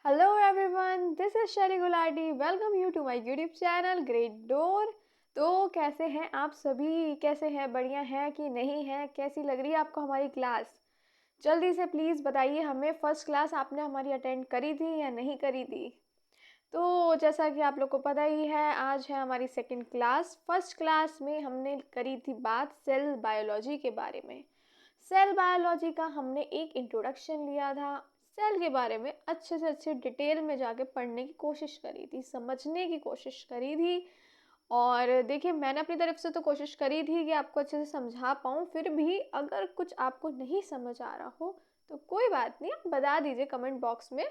Hello everyone, this is Shelly Gulati. Welcome you to my YouTube channel Great Door. तो कैसे हैं आप सभी? कैसे हैं? बढ़िया हैं कि नहीं है? कैसी लग रही है आपको हमारी क्लास? जल्दी से प्लीज़ बताइए हमें, फर्स्ट क्लास आपने हमारी अटेंड करी थी या नहीं करी थी? तो जैसा कि आप लोग को पता ही है, आज है हमारी सेकंड क्लास। फर्स्ट क्लास में हमने करी थी बात सेल बायोलॉजी के बारे में। सेल बायोलॉजी का हमने एक इंट्रोडक्शन लिया था। सेल के बारे में अच्छे से अच्छे डिटेल में जाके पढ़ने की कोशिश करी थी, समझने की कोशिश करी थी। और देखिए, मैंने अपनी तरफ से तो कोशिश करी थी कि आपको अच्छे से समझा पाऊँ। फिर भी अगर कुछ आपको नहीं समझ आ रहा हो तो कोई बात नहीं, आप बता दीजिए कमेंट बॉक्स में,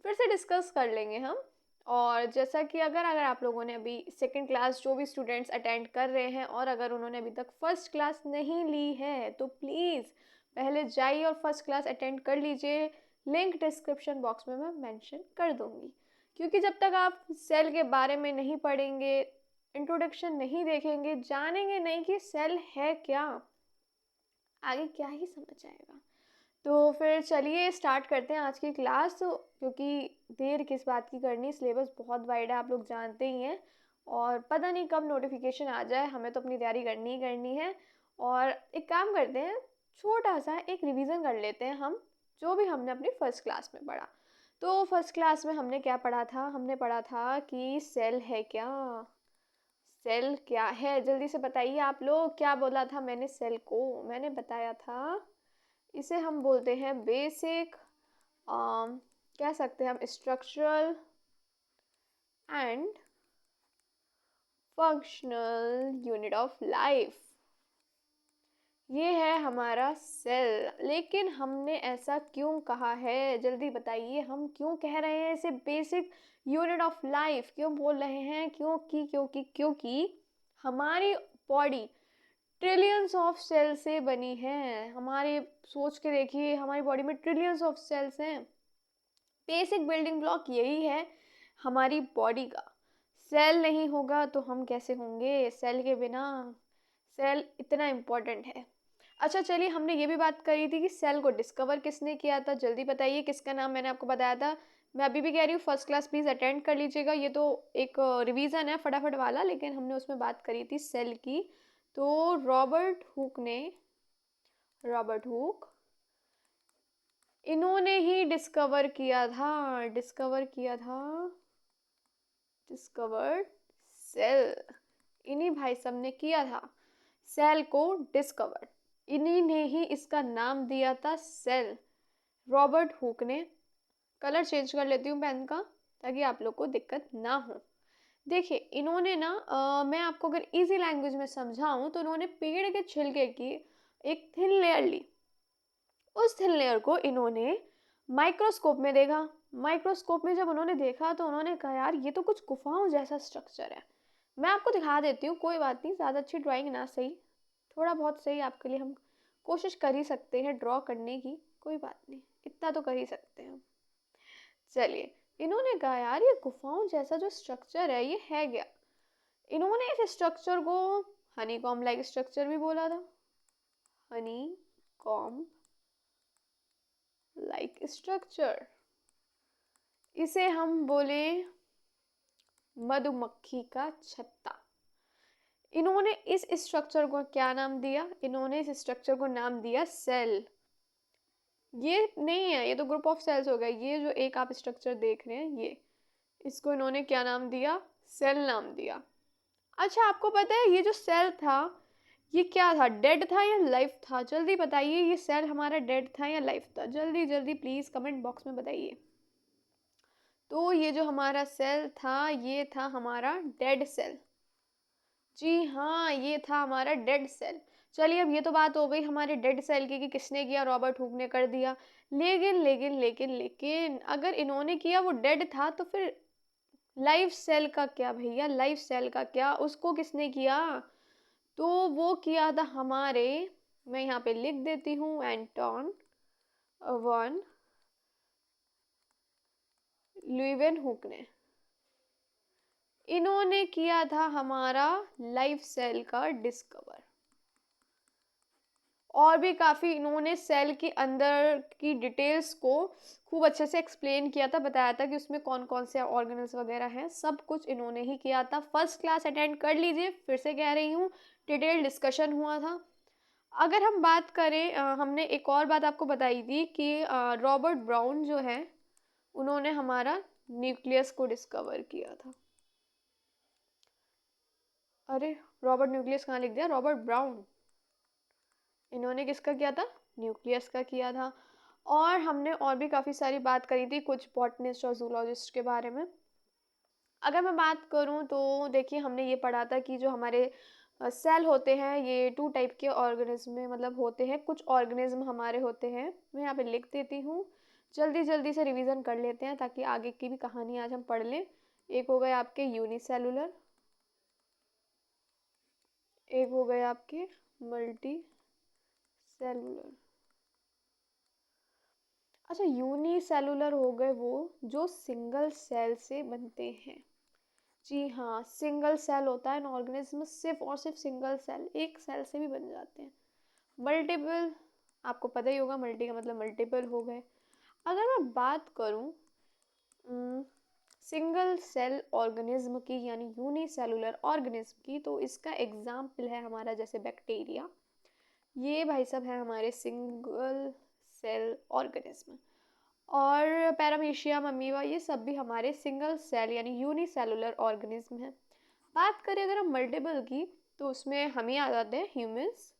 फिर से डिस्कस कर लेंगे हम। और जैसा कि अगर आप लोगों ने अभी सेकंड क्लास, जो भी स्टूडेंट्स अटेंड कर रहे हैं और अगर उन्होंने अभी तक फर्स्ट क्लास नहीं ली है तो प्लीज़ पहले जाइए और फर्स्ट क्लास अटेंड कर लीजिए। लिंक डिस्क्रिप्शन बॉक्स में मैं मेंशन कर दूंगी। क्योंकि जब तक आप सेल के बारे में नहीं पढ़ेंगे, इंट्रोडक्शन नहीं देखेंगे, जानेंगे नहीं कि सेल है क्या, आगे क्या ही समझ आएगा। तो फिर चलिए स्टार्ट करते हैं आज की क्लास। तो क्योंकि देर किस बात की करनी, सिलेबस बहुत वाइड है, आप लोग जानते ही हैं। और पता नहीं कब नोटिफिकेशन आ जाए, हमें तो अपनी तैयारी करनी ही करनी है। और एक काम करते हैं, छोटा सा एक रिवीजन कर लेते हैं हम, जो भी हमने अपनी फर्स्ट क्लास में पढ़ा। तो फर्स्ट क्लास में हमने क्या पढ़ा था? हमने पढ़ा था कि सेल है क्या। सेल क्या है, जल्दी से बताइए आप लोग। क्या बोला था मैंने? सेल को मैंने बताया था, इसे हम बोलते हैं बेसिक, कह सकते हैं हम structural and functional unit of life. ये है हमारा सेल। लेकिन हमने ऐसा क्यों कहा है? जल्दी बताइए, हम क्यों कह रहे हैं इसे बेसिक यूनिट ऑफ लाइफ? क्यों बोल रहे हैं? क्योंकि हमारी बॉडी ट्रिलियंस ऑफ सेल से बनी है। हमारे सोच के देखिए, हमारी बॉडी में ट्रिलियंस ऑफ सेल्स हैं। बेसिक बिल्डिंग ब्लॉक यही है हमारी बॉडी का। सेल नहीं होगा तो हम कैसे होंगे? सेल के बिना, सेल इतना इम्पोर्टेंट है। अच्छा चलिए, हमने ये भी बात करी थी कि सेल को डिस्कवर किसने किया था। जल्दी बताइए किसका नाम मैंने आपको बताया था। मैं अभी भी कह रही हूँ, फर्स्ट क्लास प्लीज़ अटेंड कर लीजिएगा। ये तो एक रिवीजन है फटाफट वाला, लेकिन हमने उसमें बात करी थी सेल की। तो रॉबर्ट हुक इन्होंने ही डिस्कवर्ड सेल। इन्हीं भाई साहब ने किया था सेल को डिस्कवर। इन्हीं ने ही इसका नाम दिया था सेल, रॉबर्ट हुक ने। कलर चेंज कर लेती हूँ पेन का, ताकि आप लोग को दिक्कत ना हो। देखिए, इन्होंने ना मैं आपको अगर इजी लैंग्वेज में समझाऊं तो इन्होंने पेड़ के छिलके की एक थिन लेयर ली। उस थिन लेयर को इन्होंने माइक्रोस्कोप में देखा। माइक्रोस्कोप में जब उन्होंने देखा तो उन्होंने कहा, यार ये तो कुछ गुफाओं जैसा स्ट्रक्चर है। मैं आपको दिखा देती हूँ, कोई बात नहीं, ज़्यादा अच्छी ड्राइंग ना सही, थोड़ा बहुत सही आपके लिए हम कोशिश कर ही सकते हैं ड्रॉ करने की। कोई बात नहीं, इतना तो कर ही सकते हैं। चलिए, इन्होंने कहा यार ये गुफाओं जैसा जो स्ट्रक्चर है ये है क्या। इन्होंने इस स्ट्रक्चर को हनी कॉम्ब लाइक स्ट्रक्चर भी बोला था। हनी कॉम्ब लाइक स्ट्रक्चर, इसे हम बोले मधुमक्खी का छत्ता। इन्होंने इस स्ट्रक्चर को क्या नाम दिया? इन्होंने इस स्ट्रक्चर को नाम दिया सेल। ये नहीं है, ये तो ग्रुप ऑफ सेल्स हो गए। ये जो एक आप स्ट्रक्चर देख रहे हैं, ये इसको इन्होंने क्या नाम दिया? सेल नाम दिया। अच्छा, आपको पता है ये जो सेल था ये क्या था? डेड था या लाइफ था? जल्दी बताइए, ये सेल हमारा डेड था या लाइफ था? जल्दी जल्दी प्लीज कमेंट बॉक्स में बताइए। तो ये जो हमारा सेल था ये था हमारा डेड सेल। जी हाँ, ये था हमारा डेड सेल। चलिए, अब ये तो बात हो गई हमारे डेड सेल की कि किसने किया, रॉबर्ट हुक ने कर दिया। लेकिन अगर इन्होंने किया, वो डेड था, तो फिर लाइफ सेल का क्या भैया? लाइफ सेल का क्या, उसको किसने किया? तो वो किया था हमारे, मैं यहाँ पे लिख देती हूँ, एंटोन वन ल्यूवेनहुक ने। इन्होंने किया था हमारा लाइफ सेल का डिस्कवर। और भी काफ़ी इन्होंने सेल के अंदर की डिटेल्स को खूब अच्छे से एक्सप्लेन किया था, बताया था कि उसमें कौन कौन से ऑर्गेनल्स वगैरह हैं, सब कुछ इन्होंने ही किया था। फर्स्ट क्लास अटेंड कर लीजिए, फिर से कह रही हूँ, डिटेल डिस्कशन हुआ था। अगर हम बात करें, हमने एक और बात आपको बताई थी कि रॉबर्ट ब्राउन जो है उन्होंने हमारा न्यूक्लियस को डिस्कवर किया था। अरे रॉबर्ट न्यूक्लियस कहाँ लिख दिया, रॉबर्ट ब्राउन। इन्होंने किसका किया था, न्यूक्लियस का किया था। और हमने और भी काफ़ी सारी बात करी थी कुछ बॉटनिस्ट और जूलॉजिस्ट के बारे में। अगर मैं बात करूं तो देखिए, हमने ये पढ़ा था कि जो हमारे सेल होते हैं ये 2 टाइप के ऑर्गेनिज्म में मतलब होते हैं। कुछ ऑर्गेनिज्म हमारे होते हैं, मैं यहाँ पे लिख देती हूँ, जल्दी जल्दी से रिवीजन कर लेते हैं ताकि आगे की भी कहानी आज हम पढ़ लें। एक हो गए आपके यूनिसेलुलर, एक हो गए आपके मल्टी सेलुलर। अच्छा, यूनिसेलुलर हो गए वो जो सिंगल सेल से बनते हैं। जी हाँ, सिंगल सेल होता है ऑर्गेनिज्म, सिर्फ और सिर्फ सिंगल सेल, एक सेल से भी बन जाते हैं। मल्टीपल, आपको पता ही होगा मल्टी का मतलब मल्टीपल हो गए। अगर मैं बात करूं सिंगल सेल ऑर्गेनिज्म की यानी यूनिसेलुलर ऑर्गेनिज्म की, तो इसका एग्जाम्पल है हमारा जैसे बैक्टीरिया। ये भाई सब है हमारे सिंगल सेल ऑर्गेनिज्म। और पैरामीशियम, अमीबा, ये सब भी हमारे सिंगल सेल यानी यूनिसेलुलर ऑर्गेनिज्म है। बात करें अगर हम मल्टीपल की, तो उसमें हम ही आ जाते हैं ह्यूमंस,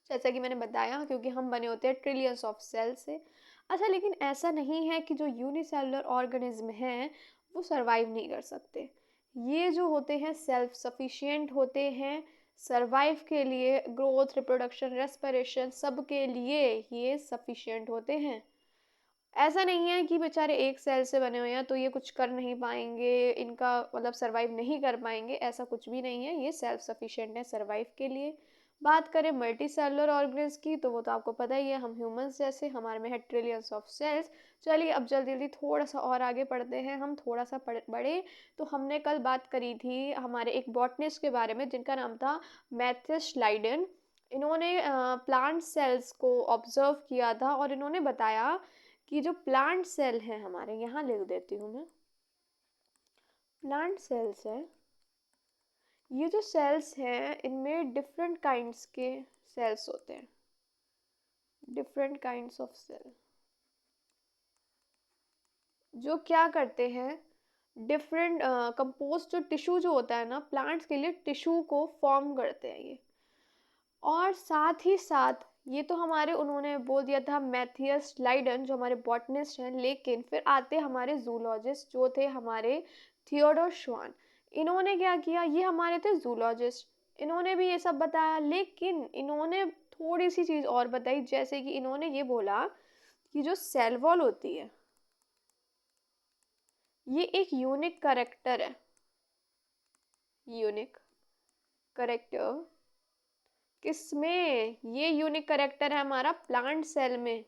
जैसा कि मैंने बताया, क्योंकि हम बने होते हैं ट्रिलियंस ऑफ सेल से। अच्छा, लेकिन ऐसा नहीं है कि जो यूनिसेलुलर ऑर्गेनिज्म हैं वो सरवाइव नहीं कर सकते। ये जो होते हैं सेल्फ सफिशिएंट होते हैं, सरवाइव के लिए, ग्रोथ, रिप्रोडक्शन, रेस्पिरेशन, सब के लिए ये सफिशिएंट होते हैं। ऐसा नहीं है कि बेचारे एक सेल से बने हुए हैं तो ये कुछ कर नहीं पाएंगे, इनका मतलब सरवाइव नहीं कर पाएंगे, ऐसा कुछ भी नहीं है। ये सेल्फ सफिशिएंट है सरवाइव के लिए। बात करें मल्टी सेलुलर ऑर्गेनिज्म की, तो वो तो आपको पता ही है, हम ह्यूमंस जैसे, हमारे में है ट्रिलियंस ऑफ सेल्स। चलिए अब जल्दी जल्दी थोड़ा सा और आगे पढ़ते हैं, हम थोड़ा सा बढ़े। तो हमने कल बात करी थी हमारे एक बॉटनिस्ट के बारे में जिनका नाम था मैथियस श्लाइडन। इन्होंने प्लांट सेल्स को ऑब्जर्व किया था और इन्होंने बताया कि जो प्लांट सेल है हमारे, यहाँ लिख देती हूँ मैं, प्लांट सेल्स है, ये जो सेल्स हैं इनमें डिफरेंट काइंड्स के सेल्स होते हैं, डिफरेंट काइंड्स ऑफ सेल, जो क्या करते हैं, डिफरेंट कंपोस्ट जो टिश्यू जो होता है ना प्लांट्स के लिए, टिश्यू को फॉर्म करते हैं ये। और साथ ही साथ ये तो हमारे उन्होंने बोल दिया था मैथियस लाइडन जो हमारे बॉटनिस्ट हैं, लेकिन फिर आते हमारे जूलॉजिस्ट जो थे हमारे थियोडोर श्वान। इन्होंने क्या किया, ये हमारे थे जूलॉजिस्ट, इन्होंने भी ये सब बताया, लेकिन इन्होंने थोड़ी सी चीज़ और बताई, जैसे कि इन्होंने ये बोला कि जो सेल वॉल होती है ये एक यूनिक करेक्टर है, यूनिक करेक्टर किसमें, ये यूनिक करेक्टर है हमारा प्लांट सेल में।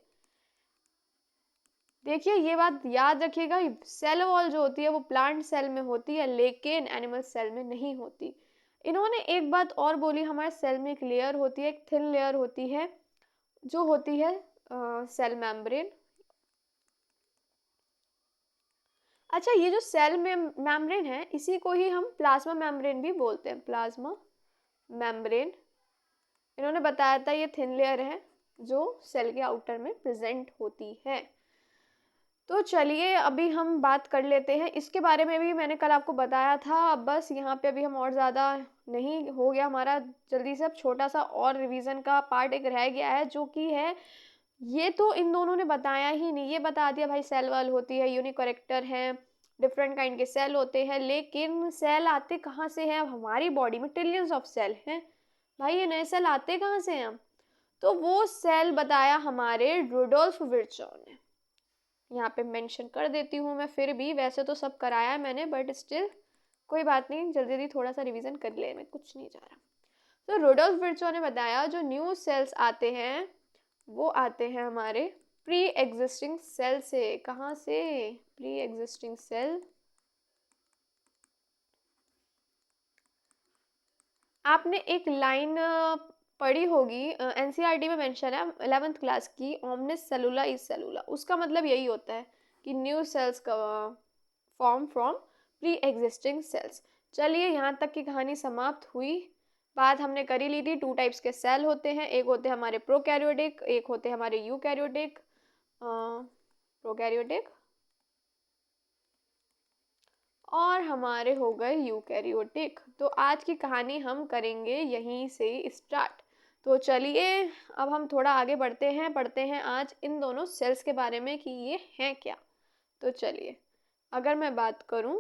देखिए ये बात याद रखिएगा, सेल वॉल जो होती है वो प्लांट सेल में होती है लेकिन एनिमल सेल में नहीं होती। इन्होंने एक बात और बोली, हमारे सेल में एक लेयर होती है, एक थिन लेयर होती है जो होती है सेल मेम्ब्रेन। अच्छा, ये जो सेल में मेम्ब्रेन है इसी को ही हम प्लाज्मा मेम्ब्रेन भी बोलते हैं, प्लाज्मा मेम्ब्रेन। इन्होंने बताया था ये थिन लेयर है जो सेल के आउटर में प्रेजेंट होती है। तो चलिए अभी हम बात कर लेते हैं, इसके बारे में भी मैंने कल आपको बताया था, अब बस यहाँ पे अभी हम और ज़्यादा नहीं, हो गया हमारा जल्दी से, अब छोटा सा और रिवीजन का पार्ट एक रह गया है जो कि है, ये तो इन दोनों ने बताया ही नहीं, ये बता दिया भाई सेल वॉल होती है, यूनिक करेक्टर है, डिफरेंट काइंड के सेल होते हैं, लेकिन सेल आते कहाँ से हैं, अब हमारी बॉडी में ट्रिलियंस ऑफ सेल हैं भाई, ये नए सेल आते कहाँ से हैं। तो वो सेल बताया हमारे रुडोल्फ विर्चो ने, यहाँ पे मेंशन कर देती हूँ मैं, फिर भी वैसे तो सब कराया है मैंने बट स्टिल कोई बात नहीं, जल्दी जल्दी थोड़ा सा रिवीजन कर ले, मैं कुछ नहीं जा रहा। तो रुडोल्फ विर्चो ने बताया जो न्यू सेल्स आते हैं वो आते हैं हमारे प्री एग्जिस्टिंग सेल से। कहाँ से, प्री एग्जिस्टिंग सेल। आपने एक लाइन पढ़ी होगी, एनसीईआरटी में मेंशन है 11th क्लास की, ओमनिस सेलुला इज सेलुला। उसका मतलब यही होता है कि न्यू सेल्स का form from pre existing cells. चलिए यहाँ तक की कहानी समाप्त हुई। बात हमने करी ली थी, 2 टाइप्स के सेल होते हैं, एक होते हैं हमारे प्रोकैरियोटिक, एक होते हैं हमारे यूकैरियोटिक। प्रोकैरियोटिक और हमारे हो गए यूकैरियोटिक। तो आज की कहानी हम करेंगे यहीं से स्टार्ट। तो चलिए अब हम थोड़ा आगे बढ़ते हैं, पढ़ते हैं आज इन दोनों सेल्स के बारे में कि ये हैं क्या। तो चलिए, अगर मैं बात करूं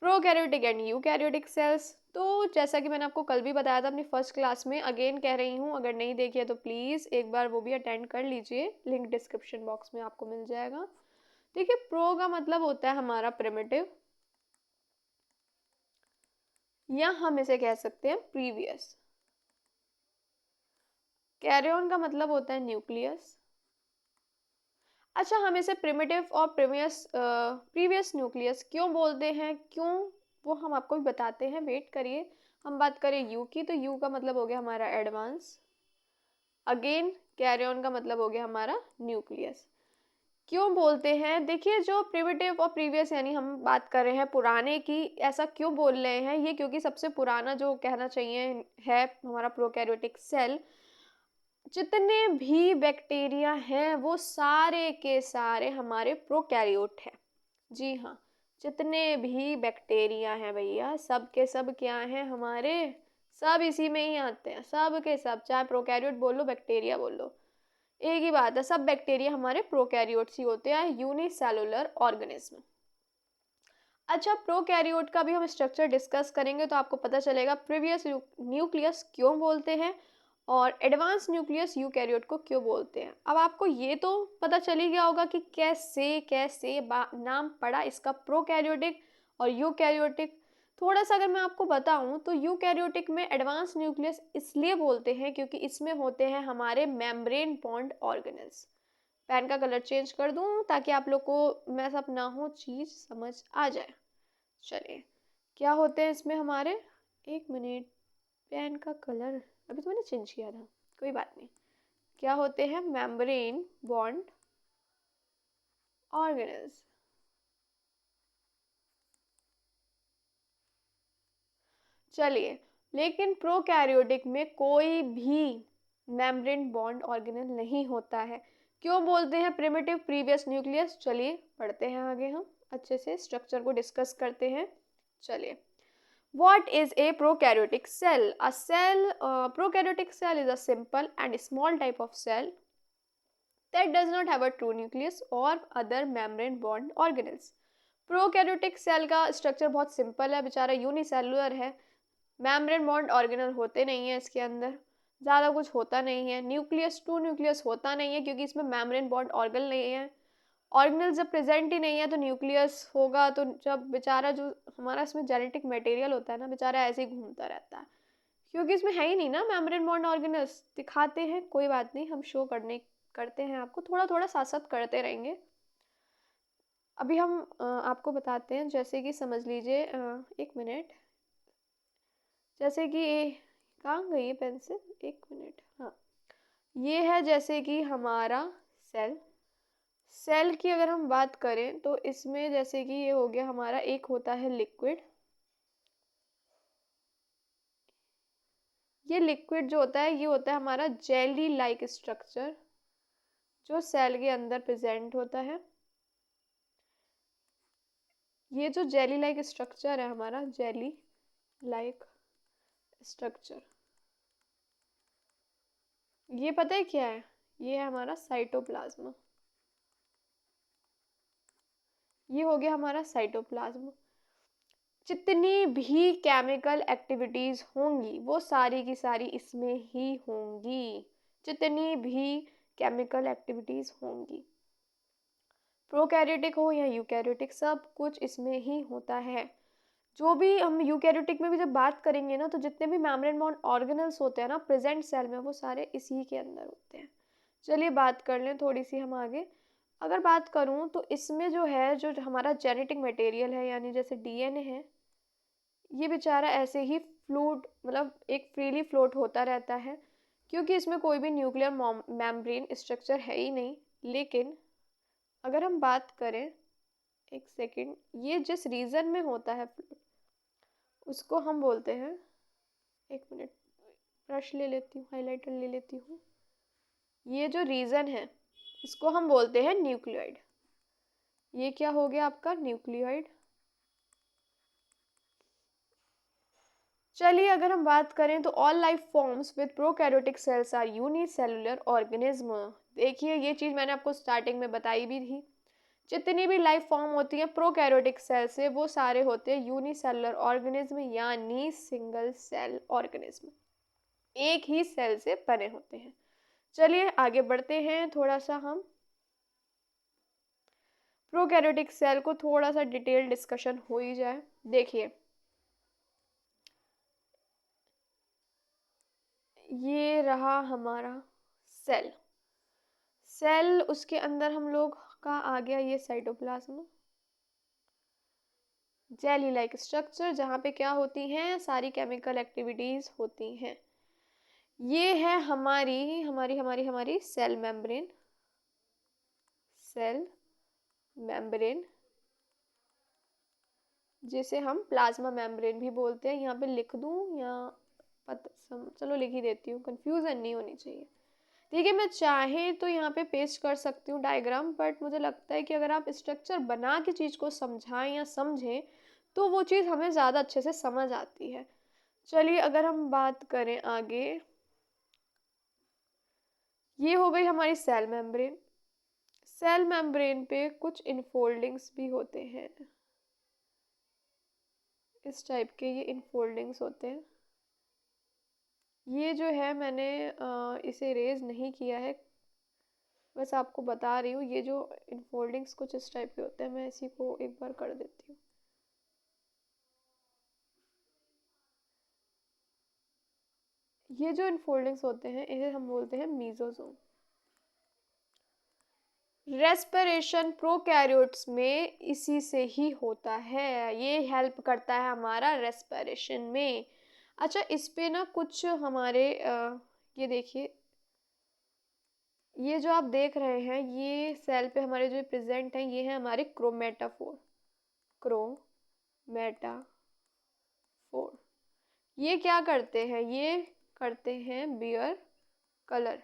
प्रोकैरियोटिक एंड यूकैरियोटिक सेल्स, तो जैसा कि मैंने आपको कल भी बताया था अपनी फर्स्ट क्लास में, अगेन कह रही हूँ, अगर नहीं देखी है तो प्लीज़ एक बार वो भी अटेंड कर लीजिए, लिंक डिस्क्रिप्शन बॉक्स में आपको मिल जाएगा। देखिए, प्रो का मतलब होता है हमारा प्रिमिटिव, या हम इसे कह सकते हैं प्रीवियस। कैरियन का मतलब होता है न्यूक्लियस। अच्छा, हम इसे प्रिमिटिव और प्रीवियस न्यूक्लियस क्यों बोलते हैं, क्यों, वो हम आपको भी बताते हैं, वेट करिए। हम बात करें यू की, तो यू का मतलब हो गया हमारा एडवांस। अगेन कैरियन का मतलब हो गया हमारा न्यूक्लियस। क्यों बोलते हैं, देखिए जो प्रिमिटिव और प्रीवियस यानी हम बात कर रहे हैं पुराने की, ऐसा क्यों बोल रहे हैं ये, क्योंकि सबसे पुराना जो कहना चाहिए है हमारा प्रोकैरियोटिक सेल, जितने भी बैक्टीरिया हैं वो सारे के सारे हमारे प्रोकैरियोट हैं। जी हाँ, जितने भी बैक्टीरिया हैं भैया, सब के सब क्या हैं हमारे, सब इसी में ही आते हैं, सब के सब, चाहे प्रोकैरियोट बोल लो बैक्टीरिया बोल लो, एक ही बात है, सब बैक्टीरिया हमारे प्रोकैरियोट्स ही होते हैं, यूनिसेलुलर ऑर्गेनिज्म। अच्छा, प्रोकैरियोट का भी हम स्ट्रक्चर डिस्कस करेंगे तो आपको पता चलेगा प्रीवियस न्यूक्लियस क्यों बोलते हैं और एडवांस न्यूक्लियस यूकैरियोट को क्यों बोलते हैं। अब आपको ये तो पता चल ही गया होगा कि कैसे कैसे नाम पड़ा इसका प्रोकैरियोटिक और यूकैरियोटिक। थोड़ा सा अगर मैं आपको बताऊं तो यूकैरियोटिक में एडवांस न्यूक्लियस इसलिए बोलते हैं क्योंकि इसमें होते हैं हमारे मेम्ब्रेन बॉन्ड ऑर्गेनेल्स। पेन का कलर चेंज कर दूं ताकि आप लोग को मैसअप ना हो, चीज समझ आ जाए। चलिए, क्या होते हैं इसमें हमारे, एक मिनट, पेन का कलर अभी तो मैंने चेंज किया था, कोई बात नहीं। क्या होते हैं, मेम्ब्रेन बॉन्ड ऑर्गेनेल्स। चलिए, लेकिन प्रोकैरियोटिक में कोई भी मेम्ब्रेन बॉन्ड ऑर्गेनेल नहीं होता है। क्यों बोलते हैं प्रिमिटिव प्रीवियस न्यूक्लियस, चलिए पढ़ते हैं आगे, हम अच्छे से स्ट्रक्चर को डिस्कस करते हैं। चलिए, what is a prokaryotic cell? Prokaryotic cell is a simple and small type of cell that does not have a true nucleus or other membrane bond organelles. Prokaryotic cell का structure बहुत simple है, बेचारा unicellular है, membrane bond organelle होते नहीं है इसके अंदर, ज़्यादा कुछ होता नहीं है, न्यूक्लियस टू न्यूक्लियस होता नहीं है क्योंकि इसमें मेम्ब्रेन बॉन्ड ऑर्गन नहीं है, ऑर्गेनल जब प्रेजेंट ही नहीं है तो न्यूक्लियस होगा, तो जब बेचारा जो हमारा इसमें जेनेटिक मटेरियल होता है ना, बेचारा ऐसे ही घूमता रहता है क्योंकि इसमें है ही नहीं ना मेम्ब्रेन बॉन्ड ऑर्गेनल्स। दिखाते हैं, कोई बात नहीं, हम शो करते हैं आपको, थोड़ा थोड़ा साथ साथ करते रहेंगे। अभी हम आपको बताते हैं, जैसे कि समझ लीजिए, एक मिनट, जैसे कि कहाँ गई है पेंसिल, एक मिनट, हाँ, ये है जैसे कि हमारा सेल। सेल की अगर हम बात करें तो इसमें जैसे कि ये हो गया हमारा, एक होता है लिक्विड, ये लिक्विड जो होता है ये होता है हमारा जेली लाइक स्ट्रक्चर जो सेल के अंदर प्रेजेंट होता है। ये जो जेली लाइक स्ट्रक्चर है हमारा, जेली लाइक स्ट्रक्चर, ये पता है क्या है, ये है हमारा साइटोप्लाज्म। ये हो गया हमारा साइटोप्लाज्म। जितनी भी केमिकल एक्टिविटीज होंगी वो सारी की सारी इसमें ही होंगी, जितनी भी केमिकल एक्टिविटीज होंगी, प्रोकैरियोटिक हो या यूकैरियोटिक, सब कुछ इसमें ही होता है। जो भी हम यूकैरियोटिक में भी जब बात करेंगे ना, तो जितने भी मेम्ब्रेन बॉन्ड ऑर्गेनल्स होते हैं ना प्रेजेंट सेल में, वो सारे इसी के अंदर होते हैं। चलिए बात कर लें थोड़ी सी हम आगे। अगर बात करूं तो इसमें जो है, जो हमारा जेनेटिक मटेरियल है, यानी जैसे डीएनए है, ये बेचारा ऐसे ही फ्लूट, मतलब एक फ्रीली फ्लोट होता रहता है, क्योंकि इसमें कोई भी न्यूक्लियर मेम्ब्रेन स्ट्रक्चर है ही नहीं। लेकिन अगर हम बात करें, एक सेकेंड, ये जिस रीजन में होता है उसको हम बोलते हैं, एक मिनट, ब्रश ले लेती हूँ, हाइलाइटर ले लेती हूँ। ये जो रीजन है इसको हम बोलते हैं न्यूक्लियोइड। ये क्या हो गया आपका न्यूक्लियोइड। चलिए अगर हम बात करें तो all life forms with prokaryotic cells are unicellular organism. देखिए ये चीज मैंने आपको स्टार्टिंग में बताई भी थी। जितनी भी लाइफ फॉर्म होती है प्रोकैरियोटिक सेल से, वो सारे होते हैं यूनिसेलुलर ऑर्गेनिज्म, यानी सिंगल सेल ऑर्गेनिज्म, एक ही सेल से बने होते हैं। चलिए आगे बढ़ते हैं, थोड़ा सा हम प्रोकैरियोटिक सेल को थोड़ा सा डिटेल डिस्कशन हो ही जाए। देखिए ये रहा हमारा सेल। सेल, उसके अंदर हम लोग का आ गया ये साइटोप्लाज्म, जेली लाइक स्ट्रक्चर, जहाँ पे क्या होती हैं, सारी केमिकल एक्टिविटीज होती हैं। ये है हमारी हमारी हमारी हमारी सेल मेम्ब्रेन। सेल मेम्ब्रेन जिसे हम प्लाज्मा मेम्ब्रेन भी बोलते हैं। यहाँ पे लिख दूँ या चलो लिख ही देती हूँ, कंफ्यूजन नहीं होनी चाहिए। ठीक है, मैं चाहे तो यहाँ पे पेस्ट कर सकती हूँ डायग्राम, बट मुझे लगता है कि अगर आप स्ट्रक्चर बना के चीज़ को समझाएं या समझें तो वो चीज़ हमें ज़्यादा अच्छे से समझ आती है। चलिए अगर हम बात करें आगे, ये हो गई हमारी सेल मेम्ब्रेन। सेल मेम्ब्रेन पे कुछ इनफोल्डिंग्स भी होते हैं, इस टाइप के ये इनफोल्डिंग्स होते हैं। ये जो है मैंने इसे रेज नहीं किया है, बस आपको बता रही हूँ। ये जो इनफोल्डिंग्स कुछ इस टाइप के होते हैं, मैं इसी को एक बार कर देती हूँ। ये जो इनफोल्डिंग्स होते हैं इन्हें हम बोलते हैं मीजोजोम। रेस्पिरेशन प्रोकैरियोट्स में इसी से ही होता है, ये हेल्प करता है हमारा रेस्पिरेशन में। अच्छा, इस पे ना कुछ हमारे ये देखिए, ये जो आप देख रहे हैं ये सेल पे हमारे जो प्रेजेंट हैं, ये है हमारे क्रोमेटाफोर। क्रोमेटाफोर ये क्या करते हैं, ये करते हैं बियर कलर।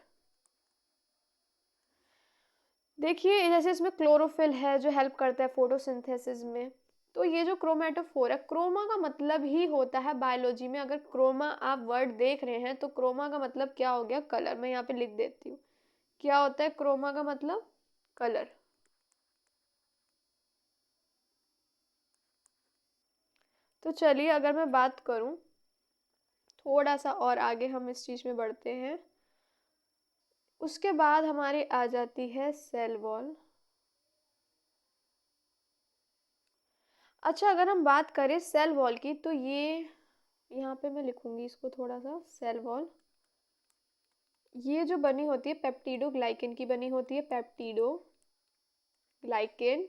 देखिए जैसे इसमें क्लोरोफिल है जो हेल्प करता है फोटोसिंथेसिस में। तो ये जो क्रोमेटोफोर है, क्रोमा का मतलब ही होता है बायोलॉजी में, अगर क्रोमा आप वर्ड देख रहे हैं तो क्रोमा का मतलब क्या हो गया, कलर। मैं यहाँ पे लिख देती हूँ, क्या होता है क्रोमा का मतलब, कलर। तो चलिए अगर मैं बात करूँ, थोड़ा सा और आगे हम इस चीज़ में बढ़ते हैं। उसके बाद हमारी आ जाती है सेल वॉल। अच्छा, अगर हम बात करें सेल वॉल की तो ये यहाँ पे मैं लिखूंगी इसको थोड़ा सा, सेल वॉल ये जो बनी होती है पेप्टिडो ग्लाइकेन की बनी होती है, peptidoglycan,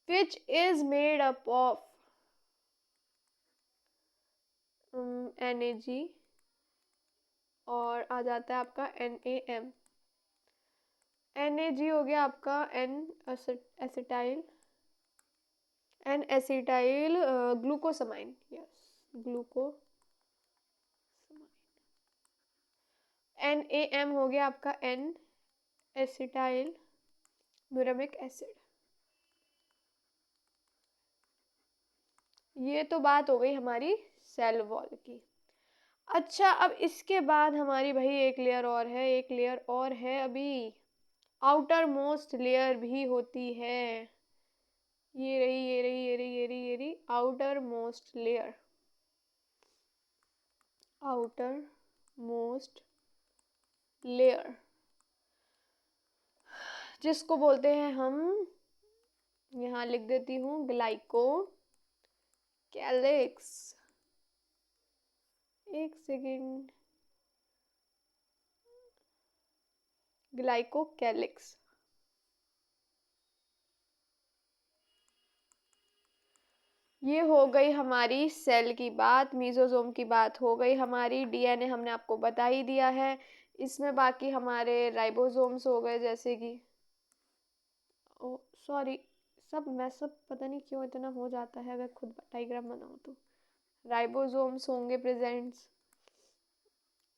which is made up of NAG, और आ जाता है आपका NAM। NAG हो गया आपका N acetyl, N acetyl glucosamine, yes glucosamine. NAM हो गया आपका एन एसिटाइल म्यूरामिक एसिड। ये तो बात हो गई हमारी सेल वॉल की। अच्छा, अब इसके बाद हमारी भाई एक लेयर और है, एक लेयर और है अभी, आउटर मोस्ट लेयर भी होती है। ये रही ये रही ये रही ये रही ये रही outer most layer, outer most layer जिसको बोलते हैं हम, यहाँ लिख देती हूँ, ग्लाइको कैलिक्स। एक सेकेंड, ग्लाइको कैलिक्स। ये हो गई हमारी सेल की बात, मीजोजोम की बात हो गई हमारी, डीएनए हमने आपको बता ही दिया है। इसमें बाकी हमारे राइबोसोम्स हो गए, जैसे कि ओ सॉरी, सब पता नहीं क्यों इतना हो जाता है अगर खुद डायग्राम बनाओ तो। राइबोसोम्स होंगे प्रेजेंट्स।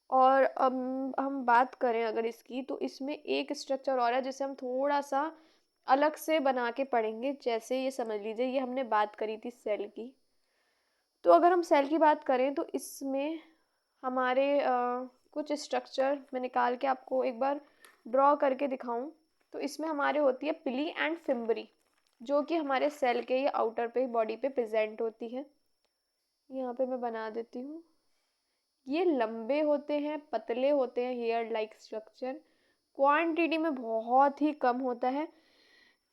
और अब हम बात करें अगर इसकी, तो इसमें एक स्ट्रक्चर और है जिसे हम थोड़ा सा अलग से बना के पढ़ेंगे। जैसे ये समझ लीजिए, ये हमने बात करी थी सेल की, तो अगर हम सेल की बात करें तो इसमें हमारे कुछ स्ट्रक्चर मैं निकाल के आपको एक बार ड्रॉ करके दिखाऊं, तो इसमें हमारे होती है पिली एंड फिम्बरी, जो कि हमारे सेल के ये आउटर पे बॉडी पे प्रेजेंट होती है। यहाँ पे मैं बना देती हूँ। ये लंबे होते हैं, पतले होते हैं, हेयर लाइक स्ट्रक्चर, क्वांटिटी में बहुत ही कम होता है।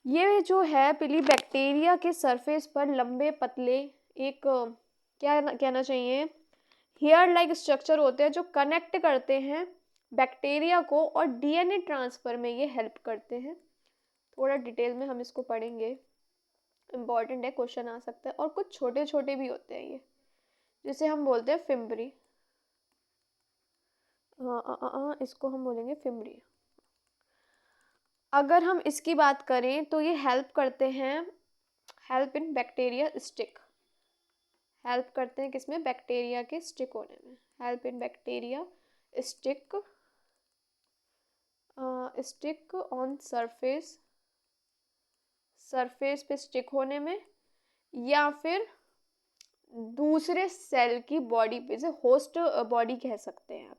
ये जो है पिली बैक्टीरिया के सरफेस पर लंबे पतले एक क्या कहना चाहिए, हेयर लाइक स्ट्रक्चर होते हैं जो कनेक्ट करते हैं बैक्टीरिया को, और डीएनए ट्रांसफर में ये हेल्प करते हैं। थोड़ा डिटेल में हम इसको पढ़ेंगे, इम्पॉर्टेंट है, क्वेश्चन आ सकता है। और कुछ छोटे छोटे भी होते हैं ये, जिसे हम बोलते हैं फिम्बरी। इसको हम बोलेंगे फिम्बरी। अगर हम इसकी बात करें तो ये हेल्प करते हैं, help in bacteria stick, help करते हैं किसमें, बैक्टीरिया के स्टिक होने में, help in bacteria stick, stick on surface, surface पे स्टिक होने में, या फिर दूसरे सेल की बॉडी पे, जैसे होस्ट बॉडी कह सकते हैं आप।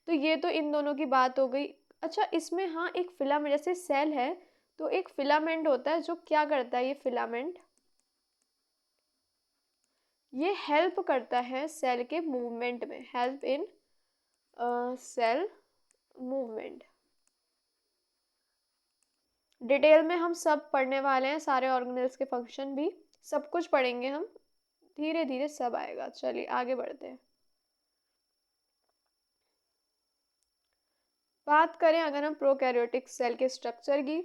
तो ये तो इन दोनों की बात हो गई। अच्छा, इसमें हाँ एक फिलामेंट, जैसे सेल है तो एक फिलामेंट होता है जो क्या करता है, ये फिलामेंट ये हेल्प करता है सेल के मूवमेंट में, help in cell movement. Detail में हम सब पढ़ने वाले हैं, सारे ऑर्गेनेल्स के फंक्शन भी सब कुछ पढ़ेंगे हम, धीरे धीरे सब आएगा। चलिए आगे बढ़ते हैं। बात करें अगर हम प्रोकैरियोटिक सेल के स्ट्रक्चर की,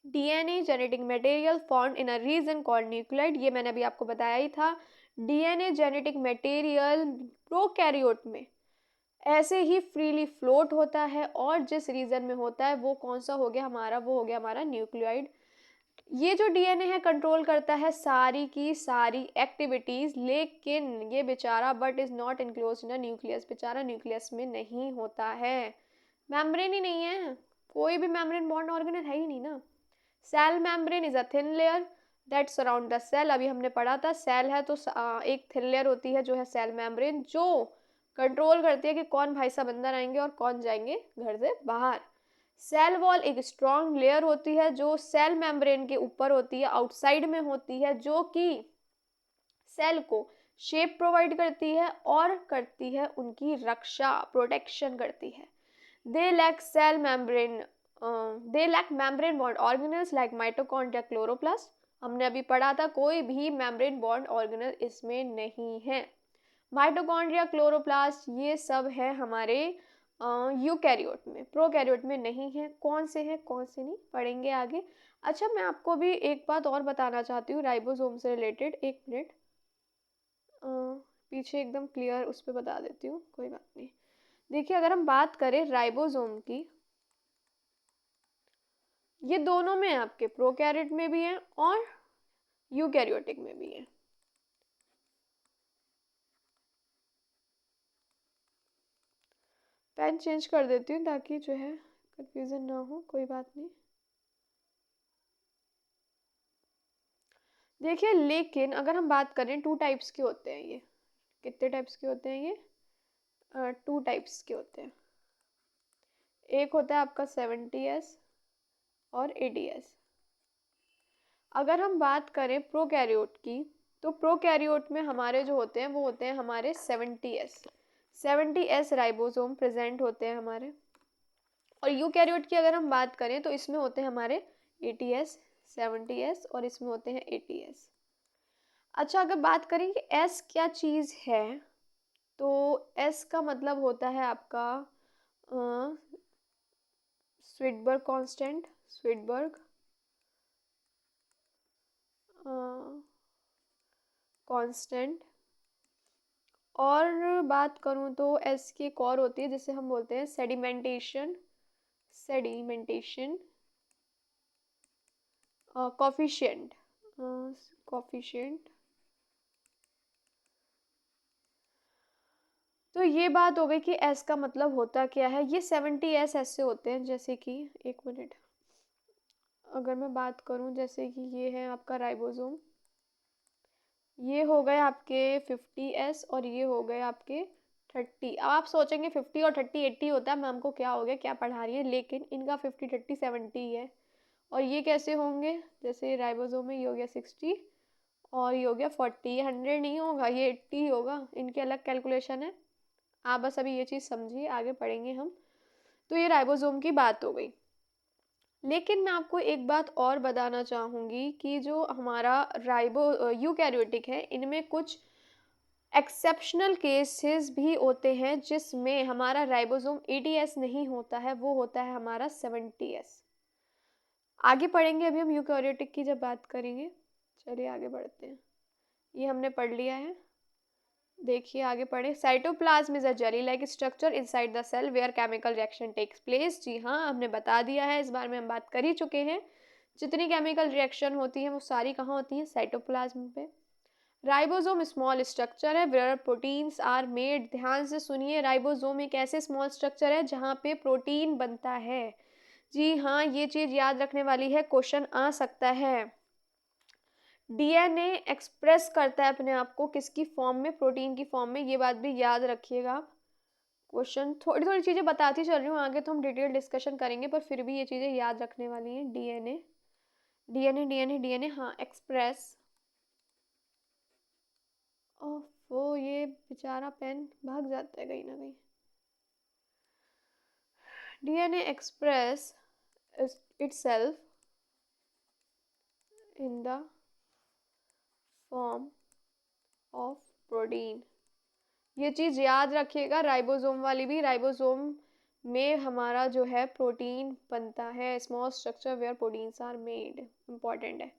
DNA genetic material formed in a reason called nucleoid, ये मैंने अभी आपको बताया ही था। डीएनए जेनेटिक मटेरियल प्रोकैरियोट में ऐसे ही फ्रीली फ्लोट होता है, और जिस रीजन में होता है वो कौन सा हो गया हमारा, वो हो गया हमारा न्यूक्लियोइड। ये जो डीएनए है कंट्रोल करता है सारी की सारी एक्टिविटीज, लेकिन ये बेचारा but is not enclose in nucleus, बेचारा न्यूक्लियस में नहीं होता है, मेम्ब्रेन ही नहीं है, कोई भी मेम्ब्रेन बॉन्ड ऑर्गेनल है ही नहीं ना। Cell membrane is a thin layer that surround the cell, अभी हमने पढ़ा था सेल है तो एक थिन लेयर होती है जो है सेल मेम्ब्रेन, जो कंट्रोल करती है कि कौन भाई साहब अंदर आएंगे और कौन जाएंगे घर से बाहर। सेल वॉल एक स्ट्रॉन्ग लेयर होती है जो सेल मेम्ब्रेन के ऊपर होती है, आउटसाइड में होती है, जो कि सेल को शेप प्रोवाइड करती है और करती है उनकी रक्षा, प्रोटेक्शन करती है। They lack cell membrane, they lack membrane bond organelles like mitochondria, chloroplast, हमने अभी पढ़ा था कोई भी मेम्ब्रेन बॉन्ड ऑर्गेनल इसमें नहीं है। माइटोकॉन्ड्रिया, क्लोरोप्लास्ट ये सब है हमारे यूकैरियोट में, प्रोकैरियोट में नहीं है। कौन से हैं कौन से नहीं पढ़ेंगे आगे। अच्छा, मैं आपको भी एक बात और बताना चाहती हूँ राइबोसोम से रिलेटेड, एक मिनट पीछे एकदम क्लियर उस पर बता देती हूँ, कोई बात नहीं। देखिए अगर हम बात करें राइबोसोम की, ये दोनों में आपके प्रोकैरियोट में भी है और यूकैरियोटिक में भी है। पेन चेंज कर देती हूँ ताकि जो है कंफ्यूजन ना हो, कोई बात नहीं। देखिए लेकिन अगर हम बात करें, टू टाइप्स के होते हैं ये, कितने टाइप्स के होते हैं ये, टू टाइप्स के होते हैं। एक होता है आपका 70S और 80S। अगर हम बात करें प्रोकैरियोट की, तो प्रोकैरियोट में हमारे जो होते हैं वो होते हैं हमारे 70S, 70S राइबोसोम प्रेजेंट होते हैं हमारे। और यूकैरियोट की अगर हम बात करें तो इसमें होते हैं हमारे 80S, 70S, और इसमें होते हैं 80S। अच्छा, अगर बात करें कि S क्या चीज़ है, तो S का मतलब होता है आपका स्वीडबर्ग कांस्टेंट, स्वीडबर्ग कांस्टेंट। और बात करूँ तो एस की एक और होती है जिसे हम बोलते हैं सेडिमेंटेशन। Sedimentation coefficient. कोफिशिएंट। तो ये बात हो गई कि एस का मतलब होता क्या है। ये 70s ऐसे होते हैं, जैसे कि एक मिनट, अगर मैं बात करूं जैसे कि ये है आपका राइबोसोम, ये हो गए आपके 50s और ये हो गए आपके 30। अब आप सोचेंगे 50 और 30 80 होता है, मैम को क्या हो गया, क्या पढ़ा रही है, लेकिन इनका 50 30 70 है। और ये कैसे होंगे, जैसे राइबोसोम में ये हो गया 60 और ये हो गया 40। ये 100 नहीं होगा, ये 80 होगा, इनकी अलग कैलकुलेशन है। आप बस अभी ये चीज़ समझिए, आगे पढ़ेंगे हम। तो ये राइबोसोम की बात हो गई। लेकिन मैं आपको एक बात और बताना चाहूँगी कि जो हमारा यूकैरियोटिक है, इनमें कुछ एक्सेप्शनल केसेस भी होते हैं जिसमें हमारा राइबोसोम 80s नहीं होता है, वो होता है हमारा 70s। आगे पढ़ेंगे अभी हम यूकैरियोटिक की जब बात करेंगे। चलिए आगे बढ़ते हैं, ये हमने पढ़ लिया है। देखिए आगे पढ़े। Cytoplasm is a jelly like structure inside the cell where chemical reaction takes place. जी हाँ, हमने बता दिया है, इस बारे में हम बात कर ही चुके हैं। जितनी केमिकल रिएक्शन होती है वो सारी कहाँ होती हैं, साइटोप्लाज्म पे। राइबोसोम स्मॉल स्ट्रक्चर है वेयर प्रोटीन्स आर मेड। ध्यान से सुनिए, राइबोसोम एक ऐसे स्मॉल स्ट्रक्चर है जहाँ पे प्रोटीन बनता है। जी हाँ, ये चीज़ याद रखने वाली है, क्वेश्चन आ सकता है। डीएनए एक्सप्रेस करता है अपने आप को किसकी फॉर्म में, प्रोटीन की फॉर्म में, ये बात भी याद रखिएगा आप। क्वेश्चन थोड़ी थोड़ी चीज़ें बताती चल रही हूँ, आगे तो हम डिटेल डिस्कशन करेंगे, पर फिर भी ये चीज़ें याद रखने वाली हैं। डीएनए डीएनए डीएनए डीएनए, हाँ, एक्सप्रेस। वो ये बेचारा पेन भाग जाता है कहीं ना कहीं। DNA express itself in the form of protein। ये चीज़ याद रखिएगा, राइबोसोम वाली भी। राइबोसोम में हमारा जो है प्रोटीन बनता है, small structure where proteins are made, important है।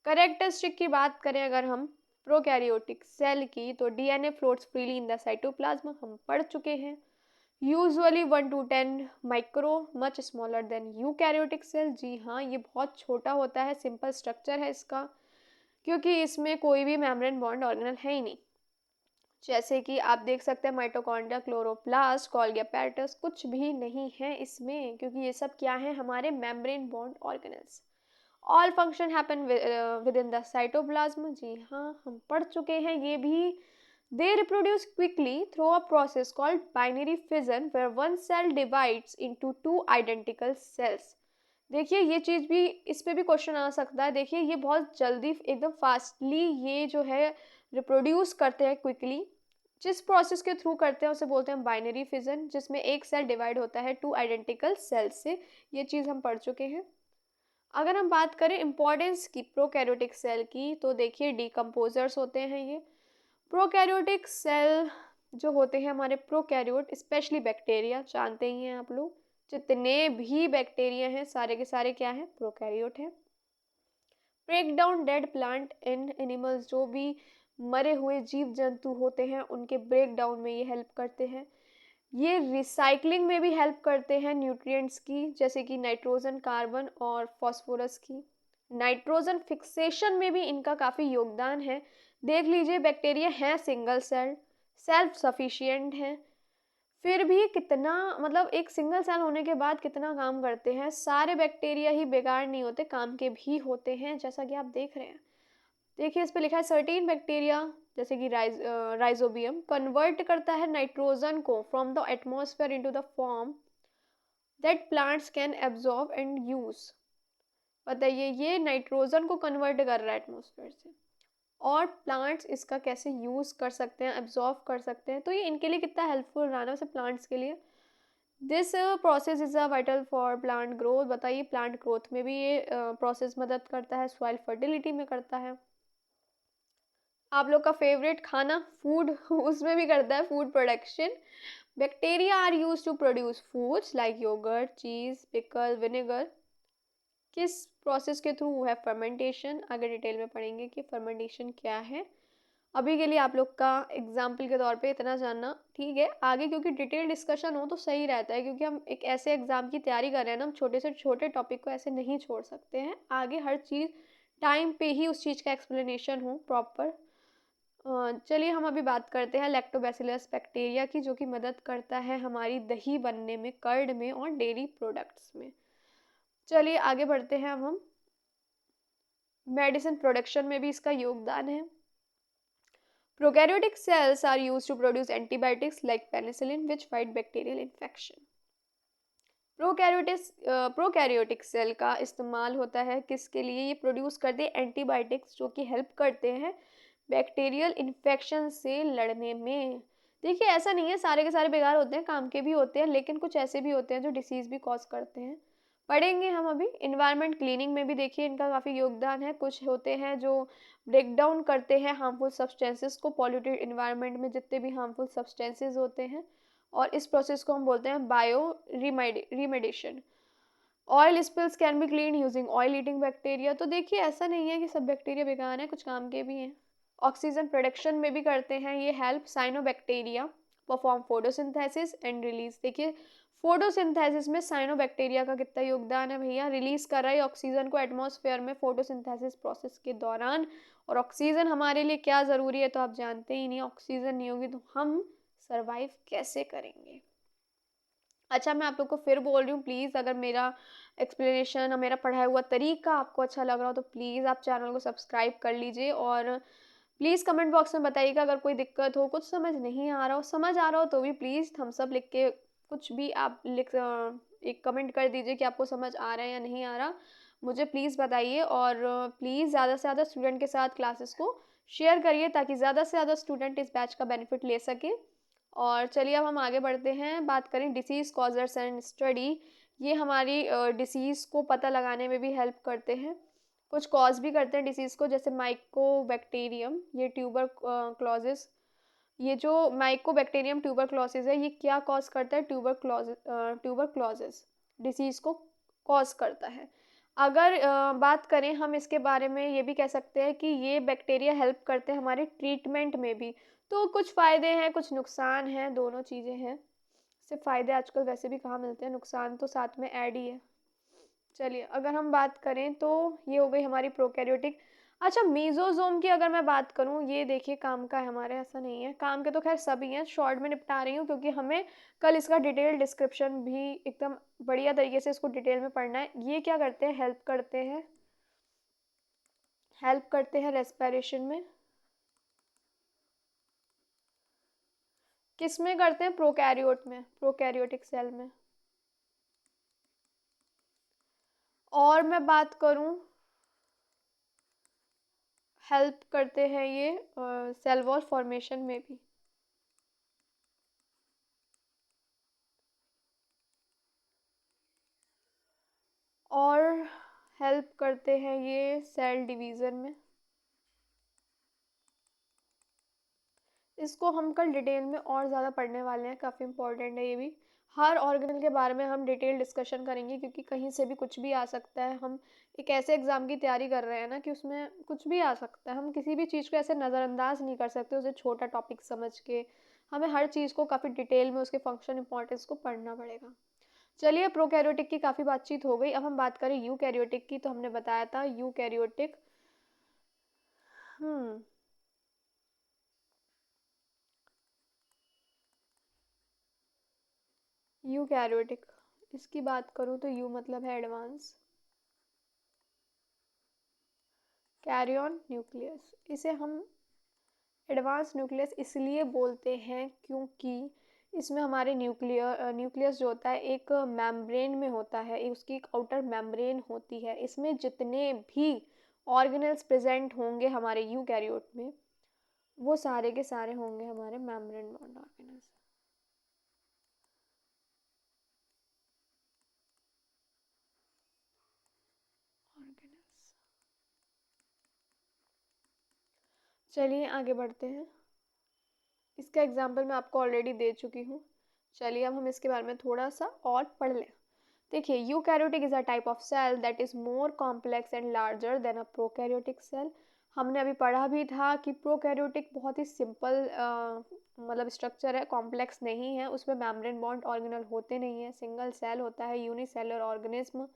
करेक्टरिस्टिक की बात करें अगर हम प्रोकैरियोटिक सेल की, तो DNA floats freely in the cytoplasm, हम पढ़ चुके हैं। Usually 1 to 10 micro, much smaller than eukaryotic cell. जी हाँ, ये बहुत छोटा होता है, सिंपल स्ट्रक्चर है इसका, क्योंकि इसमें कोई भी मेम्ब्रेन बॉन्ड ऑर्गेनल है ही नहीं। जैसे कि आप देख सकते हैं माइटोकॉन्ड्रिया, क्लोरोप्लास्ट, गोल्गी apparatus, कुछ भी नहीं है इसमें, क्योंकि ये सब क्या है, हमारे membrane bond organelles. All function happen within the cytoplasm. जी हाँ, हम पढ़ चुके हैं ये भी। They reproduce quickly through a process called binary fission where one cell divides into two identical cells. देखिए ये चीज़ भी, इस पे भी क्वेश्चन आ सकता है। देखिए ये बहुत जल्दी, एकदम फास्टली ये जो है रिप्रोड्यूस करते हैं क्विकली। जिस प्रोसेस के थ्रू करते हैं उसे बोलते हैं बाइनरी फिजन, जिसमें एक सेल डिवाइड होता है टू आइडेंटिकल सेल्स से। ये चीज़ हम पढ़ चुके हैं। अगर हम बात करें इंपॉर्टेंस की प्रोकैरियोटिक सेल की, तो देखिए डिकम्पोजर्स होते हैं ये। प्रोकैरियोटिक सेल जो होते हैं हमारे प्रोकैरियोट, स्पेशली बैक्टीरिया, जानते ही हैं आप लोग, जितने भी बैक्टीरिया हैं सारे के सारे क्या हैं, प्रोकैरियोट हैं। Break down dead plant and animals, जो भी मरे हुए जीव जंतु होते हैं उनके ब्रेक डाउन में ये हेल्प करते हैं। ये रिसाइकलिंग में भी हेल्प करते हैं न्यूट्रिएंट्स की, जैसे कि नाइट्रोजन, कार्बन और फास्फोरस की। नाइट्रोजन फिक्सेशन में भी इनका काफ़ी योगदान है। देख लीजिए बैक्टीरिया हैं सिंगल सेल, सेल्फ सफिशिएंट हैं, फिर भी कितना, मतलब एक सिंगल सेल होने के बाद कितना काम करते हैं। सारे बैक्टीरिया ही बेकार नहीं होते, काम के भी होते हैं, जैसा कि आप देख रहे हैं। देखिए इस पे लिखा है सर्टेन बैक्टीरिया, जैसे कि राइजोबियम, कन्वर्ट करता है नाइट्रोजन को from the atmosphere into the form that plants can absorb and use. बताइए, ये नाइट्रोजन को कन्वर्ट कर रहा है एटमॉस्फेयर से, और प्लांट्स इसका कैसे यूज़ कर सकते हैं, एब्जॉर्व कर सकते हैं। तो ये इनके लिए कितना हेल्पफुल रहा ना, वैसे प्लांट्स के लिए। This process is a vital for plant growth. बताइए प्लांट ग्रोथ में भी ये प्रोसेस मदद करता है, सॉइल फर्टिलिटी में करता है। आप लोग का फेवरेट खाना फूड उसमें भी करता है, food production. Bacteria are use to produce foods like yogurt, cheese, pickle, vinegar. किस प्रोसेस के थ्रू है, फर्मेंटेशन। आगे डिटेल में पढ़ेंगे कि फर्मेंटेशन क्या है। अभी के लिए आप लोग का एग्जाम्पल के तौर पे इतना जानना ठीक है। आगे क्योंकि डिटेल डिस्कशन हो तो सही रहता है, क्योंकि हम एक ऐसे एग्जाम की तैयारी कर रहे हैं ना, हम छोटे से छोटे टॉपिक को ऐसे नहीं छोड़ सकते हैं। आगे हर चीज़ टाइम पे ही उस चीज़ का एक्सप्लेनेशन हो प्रॉपर। चलिए हम अभी बात करते हैं लैक्टोबैसिलस बैक्टीरिया की, जो कि मदद करता है हमारी दही बनने में, कर्ड में और डेयरी प्रोडक्ट्स में। चलिए आगे बढ़ते हैं। अब हम मेडिसिन प्रोडक्शन में भी इसका योगदान है। Prokaryotic cells are used to produce antibiotics like penicillin, which fight bacterial infection. Prokaryotic cell का इस्तेमाल होता है किसके लिए? ये प्रोड्यूस करते हैं एंटीबायोटिक्स, जो कि हेल्प करते हैं बैक्टीरियल इन्फेक्शन से लड़ने में। देखिए ऐसा नहीं है सारे के सारे बेकार होते हैं, काम के भी होते हैं, लेकिन कुछ ऐसे भी होते हैं जो डिसीज़ भी कॉज करते हैं। पढ़ेंगे हम अभी। इन्वायरमेंट क्लीनिंग में भी देखिए इनका काफ़ी योगदान है। कुछ होते हैं जो ब्रेक डाउन करते हैं हार्मफुल सब्सटेंसेस को, पॉल्यूटेड इन्वायरमेंट में जितने भी हार्मफुल सब्सटेंसेस होते हैं, और इस प्रोसेस को हम बोलते हैं bioremediation. Oil spills can be clean using oil eating bacteria. तो देखिए ऐसा नहीं है कि सब बैक्टीरिया बेकार हैं, कुछ काम के भी हैं। ऑक्सीजन प्रोडक्शन में भी करते हैं ये help. Cyanobacteria perform photosynthesis and release. देखिए फोटोसिंथेसिस में साइनोबैक्टीरिया का कितना योगदान है भैया, रिलीज कर रहा है ऑक्सीजन को एटमॉस्फेयर में फोटोसिंथेसिस प्रोसेस के दौरान। और ऑक्सीजन हमारे लिए क्या ज़रूरी है तो आप जानते ही नहीं, ऑक्सीजन नहीं होगी तो हम सरवाइव कैसे करेंगे। अच्छा मैं आप लोग को फिर बोल रही हूँ, प्लीज़ अगर मेरा एक्सप्लेनेशन और मेरा पढ़ाया हुआ तरीका आपको अच्छा लग रहा हो तो प्लीज़ आप चैनल को सब्सक्राइब कर लीजिए, और प्लीज़ कमेंट बॉक्स में बताइएगा अगर कोई दिक्कत हो, कुछ समझ नहीं आ रहा हो। समझ आ रहा हो तो भी प्लीज़ थम्स अप लिख के कुछ भी आप एक कमेंट कर दीजिए कि आपको समझ आ रहा है या नहीं आ रहा, मुझे प्लीज़ बताइए। और प्लीज़ ज़्यादा से ज़्यादा स्टूडेंट के साथ क्लासेस को शेयर करिए ताकि ज़्यादा से ज़्यादा स्टूडेंट इस बैच का बेनिफिट ले सके। और चलिए अब हम आगे बढ़ते हैं, बात करें डिसीज़ कॉजर्स एंड स्टडी। ये हमारी डिसीज़ को पता लगाने में भी हेल्प करते हैं, कुछ कॉज भी करते हैं डिसीज़ को, जैसे माइकोबैक्टीरियम, ये ट्यूबर क्लोसिस। ये जो माइकोबैक्टीरियम ट्यूबर क्लोसिस है, ये क्या कॉज करता है? ट्यूबर क्लोसिस डिसीज़ को कॉज करता है। अगर बात करें हम इसके बारे में, ये भी कह सकते हैं कि ये बैक्टीरिया हेल्प करते हैं हमारे ट्रीटमेंट में भी। तो कुछ फ़ायदे हैं कुछ नुकसान हैं, दोनों चीज़ें हैं। सिर्फ फ़ायदे आजकल वैसे भी कहाँ मिलते हैं, नुकसान तो साथ में ऐड ही है। चलिए अगर हम बात करें तो ये हो गई हमारी प्रोकैरियोटिक। अच्छा मेसोजोम की अगर मैं बात करूं, ये देखिए काम का है हमारे, ऐसा नहीं है काम के तो खैर सभी हैं, शॉर्ट में निपटा रही हूँ क्योंकि हमें कल इसका डिटेल डिस्क्रिप्शन भी एकदम बढ़िया तरीके से इसको डिटेल में पढ़ना है। ये क्या करते हैं? हेल्प करते हैं रेस्पिरेशन में। किस में करते हैं? प्रोकैरियोट में, प्रोकैरियोटिक सेल में। और मैं बात करूं, हेल्प करते हैं ये सेल वॉल फॉर्मेशन में भी। और हेल्प करते हैं ये सेल डिवीज़न में। इसको हम कल डिटेल में और ज़्यादा पढ़ने वाले हैं, काफ़ी इंपॉर्टेंट है ये भी। हर ऑर्गेनल के बारे में हम डिटेल डिस्कशन करेंगे क्योंकि कहीं से भी कुछ भी आ सकता है। हम एक ऐसे एग्ज़ाम की तैयारी कर रहे हैं ना कि उसमें कुछ भी आ सकता है, हम किसी भी चीज़ को ऐसे नज़रअंदाज नहीं कर सकते उसे छोटा टॉपिक समझ के। हमें हर चीज़ को काफ़ी डिटेल में उसके फंक्शन इंपॉर्टेंस को पढ़ना पड़ेगा। चलिए प्रोकैरियोटिक की काफ़ी बातचीत हो गई, अब हम बात करें यूकैरियोटिक की। तो हमने बताया था यूकैरियोटिक। हम्म यूकैरियोटिक, इसकी बात करूँ तो यू मतलब है एडवांस, कैरियन न्यूक्लियस। इसे हम एडवांस न्यूक्लियस इसलिए बोलते हैं क्योंकि इसमें हमारे न्यूक्लियस जो होता है एक मेम्ब्रेन में होता है, उसकी एक आउटर मेम्ब्रेन होती है। इसमें जितने भी ऑर्गेनल्स प्रेजेंट होंगे हमारे यूकैरियोट में, वो सारे के सारे होंगे हमारे मेम्ब्रेन बाउंड ऑर्गेनल्स। चलिए आगे बढ़ते हैं। इसका एग्जाम्पल मैं आपको ऑलरेडी दे चुकी हूँ। चलिए अब हम इसके बारे में थोड़ा सा और पढ़ लें। देखिए eukaryotic is a type of cell that is more complex and larger than a prokaryotic cell. हमने अभी पढ़ा भी था कि प्रोकैरियोटिक बहुत ही सिंपल मतलब स्ट्रक्चर है, कॉम्प्लेक्स नहीं है, उसमें मेम्ब्रेन बॉन्ड ऑर्गेनल होते नहीं है, सिंगल सेल होता है, यूनिसेलुलर ऑर्गेनिज्म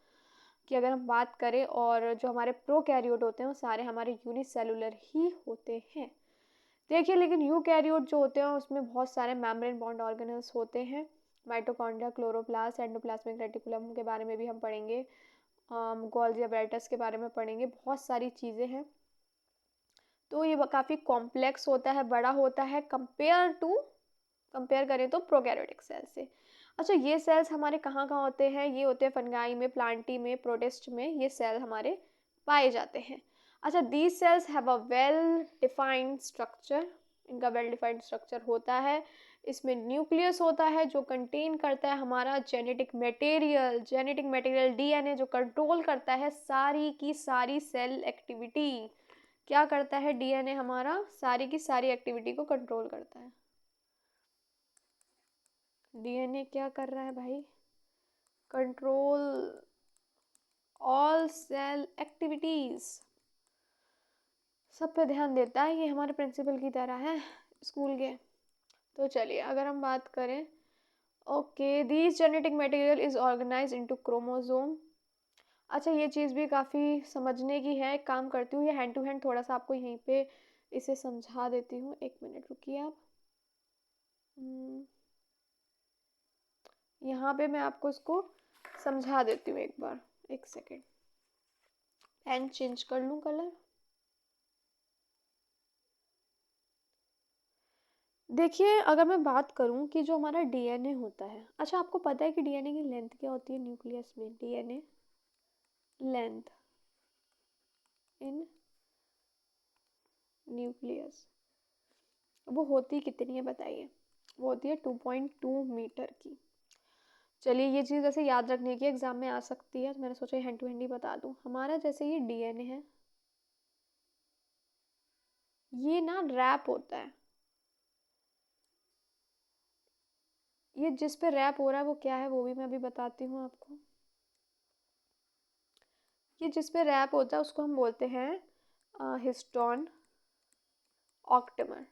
की अगर हम बात करें। और जो हमारे प्रोकैरियोट होते हैं वो सारे हमारे यूनिसेलुलर ही होते हैं। देखिए लेकिन यूकैरियोट जो होते हैं उसमें बहुत सारे मेम्ब्रेन बॉन्ड ऑर्गेनल्स होते हैं। माइटोकॉन्ड्रिया, क्लोरोप्लास्ट, एंडोप्लाज्मिक रेटिकुलम के बारे में भी हम पढ़ेंगे, गोल्गी एपैरेटस के बारे में पढ़ेंगे, बहुत सारी चीज़ें हैं। तो ये काफ़ी कॉम्प्लेक्स होता है, बड़ा होता है कंपेयर करें तो प्रोकैरियोटिक सेल से। अच्छा, ये सेल्स हमारे कहाँ कहाँ होते हैं? ये होते हैं फंगाई में, प्लांटी में, प्रोटिस्ट में, ये सेल हमारे पाए जाते हैं। अच्छा, these cells have a well defined structure, इनका वेल डिफाइंड स्ट्रक्चर होता है। इसमें न्यूक्लियस होता है जो कंटेन करता है हमारा जेनेटिक मटेरियल डीएनए, जो कंट्रोल करता है सारी की सारी सेल एक्टिविटी। क्या करता है डीएनए? हमारा सारी की सारी एक्टिविटी को कंट्रोल करता है। डीएनए क्या कर रहा है भाई? कंट्रोल ऑल सेल एक्टिविटीज, सब पे ध्यान देता है। ये हमारे प्रिंसिपल की तरह है स्कूल के। तो चलिए अगर हम बात करें, okay, this genetic material is organize into chromosome. अच्छा, ये चीज़ भी काफ़ी समझने की है। एक काम करती हूँ, ये हैंड टू हैंड थोड़ा सा आपको यहीं पे इसे समझा देती हूँ। एक मिनट रुकिए आप। यहाँ पे मैं आपको इसको समझा देती हूँ एक बार, एक सेकेंड। पेन चेंज कर लूँ कलर। देखिए अगर मैं बात करूँ कि जो हमारा डीएनए होता है, अच्छा आपको पता है कि डीएनए की लेंथ क्या होती है? न्यूक्लियस में डीएनए लेंथ इन न्यूक्लियस वो होती कितनी है बताइए? वो होती है 2.2 मीटर की। चलिए ये चीज़ ऐसे याद रखने की एग्जाम में आ सकती है, तो मैंने सोचा हैंड टू हैंड ही बता दूँ। हमारा जैसे ये डीएनए है, ये ना रैप होता है। ये जिस पे रैप हो रहा है वो क्या है वो भी मैं अभी बताती हूँ आपको। ये जिस पे रैप होता है उसको हम बोलते हैं हिस्टोन ऑक्टेमर।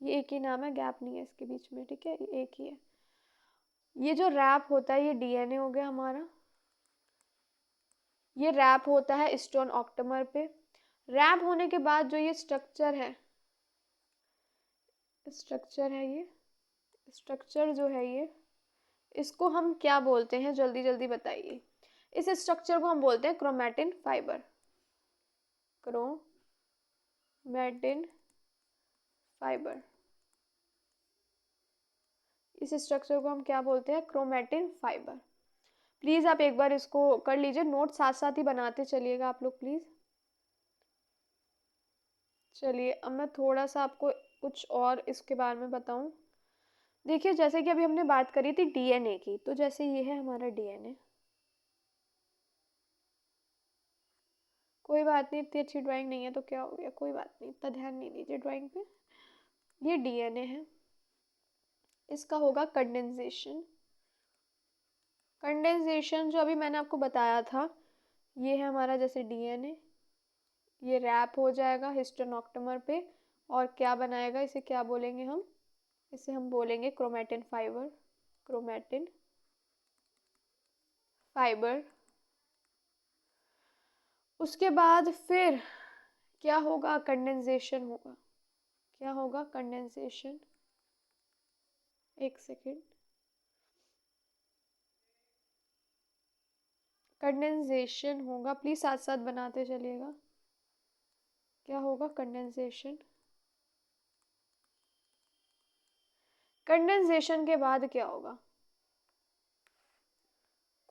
ये एक ही नाम है, गैप नहीं है इसके बीच में, ठीक है, ये एक ही है। ये जो रैप होता है ये डीएनए हो गया हमारा। ये रैप होता है हिस्टोन ऑक्टेमर पे। रैप होने के बाद जो ये स्ट्रक्चर जो है ये, इसको हम क्या बोलते हैं? जल्दी जल्दी बताइए। इस स्ट्रक्चर को हम बोलते हैं क्रोमैटिन फाइबर। क्रोमैटिन फाइबर, इस स्ट्रक्चर को हम क्या बोलते हैं? Chromatin fibre. प्लीज़ आप एक बार इसको कर लीजिए, नोट साथ साथ ही बनाते चलिएगा आप लोग प्लीज़। चलिए अब मैं थोड़ा सा आपको कुछ और इसके बारे में बताऊं। देखिए जैसे कि अभी हमने बात करी थी डीएनए की, तो जैसे ये है हमारा डीएनए। कोई बात नहीं, इतनी अच्छी ड्राइंग नहीं है तो क्या हो गया, कोई बात नहीं, इतना ध्यान नहीं दीजिए ड्राइंग पे। ये डीएनए है, इसका होगा कंडेंसेशन। कंडेंसेशन जो अभी मैंने आपको बताया था, ये है हमारा जैसे डीएनए, ये रैप हो जाएगा हिस्टोन ऑक्टेमर पे, और क्या बनाएगा? इसे क्या बोलेंगे हम? इसे हम बोलेंगे क्रोमैटिन फाइबर। Chromatin fibre. उसके बाद फिर क्या होगा? कंडेंसेशन होगा। क्या होगा? कंडेंसेशन। एक सेकेंड। कंडेंसेशन होगा, प्लीज साथ साथ बनाते चलिएगा। क्या होगा? कंडेंसेशन। कंडेंसेशन के बाद क्या होगा?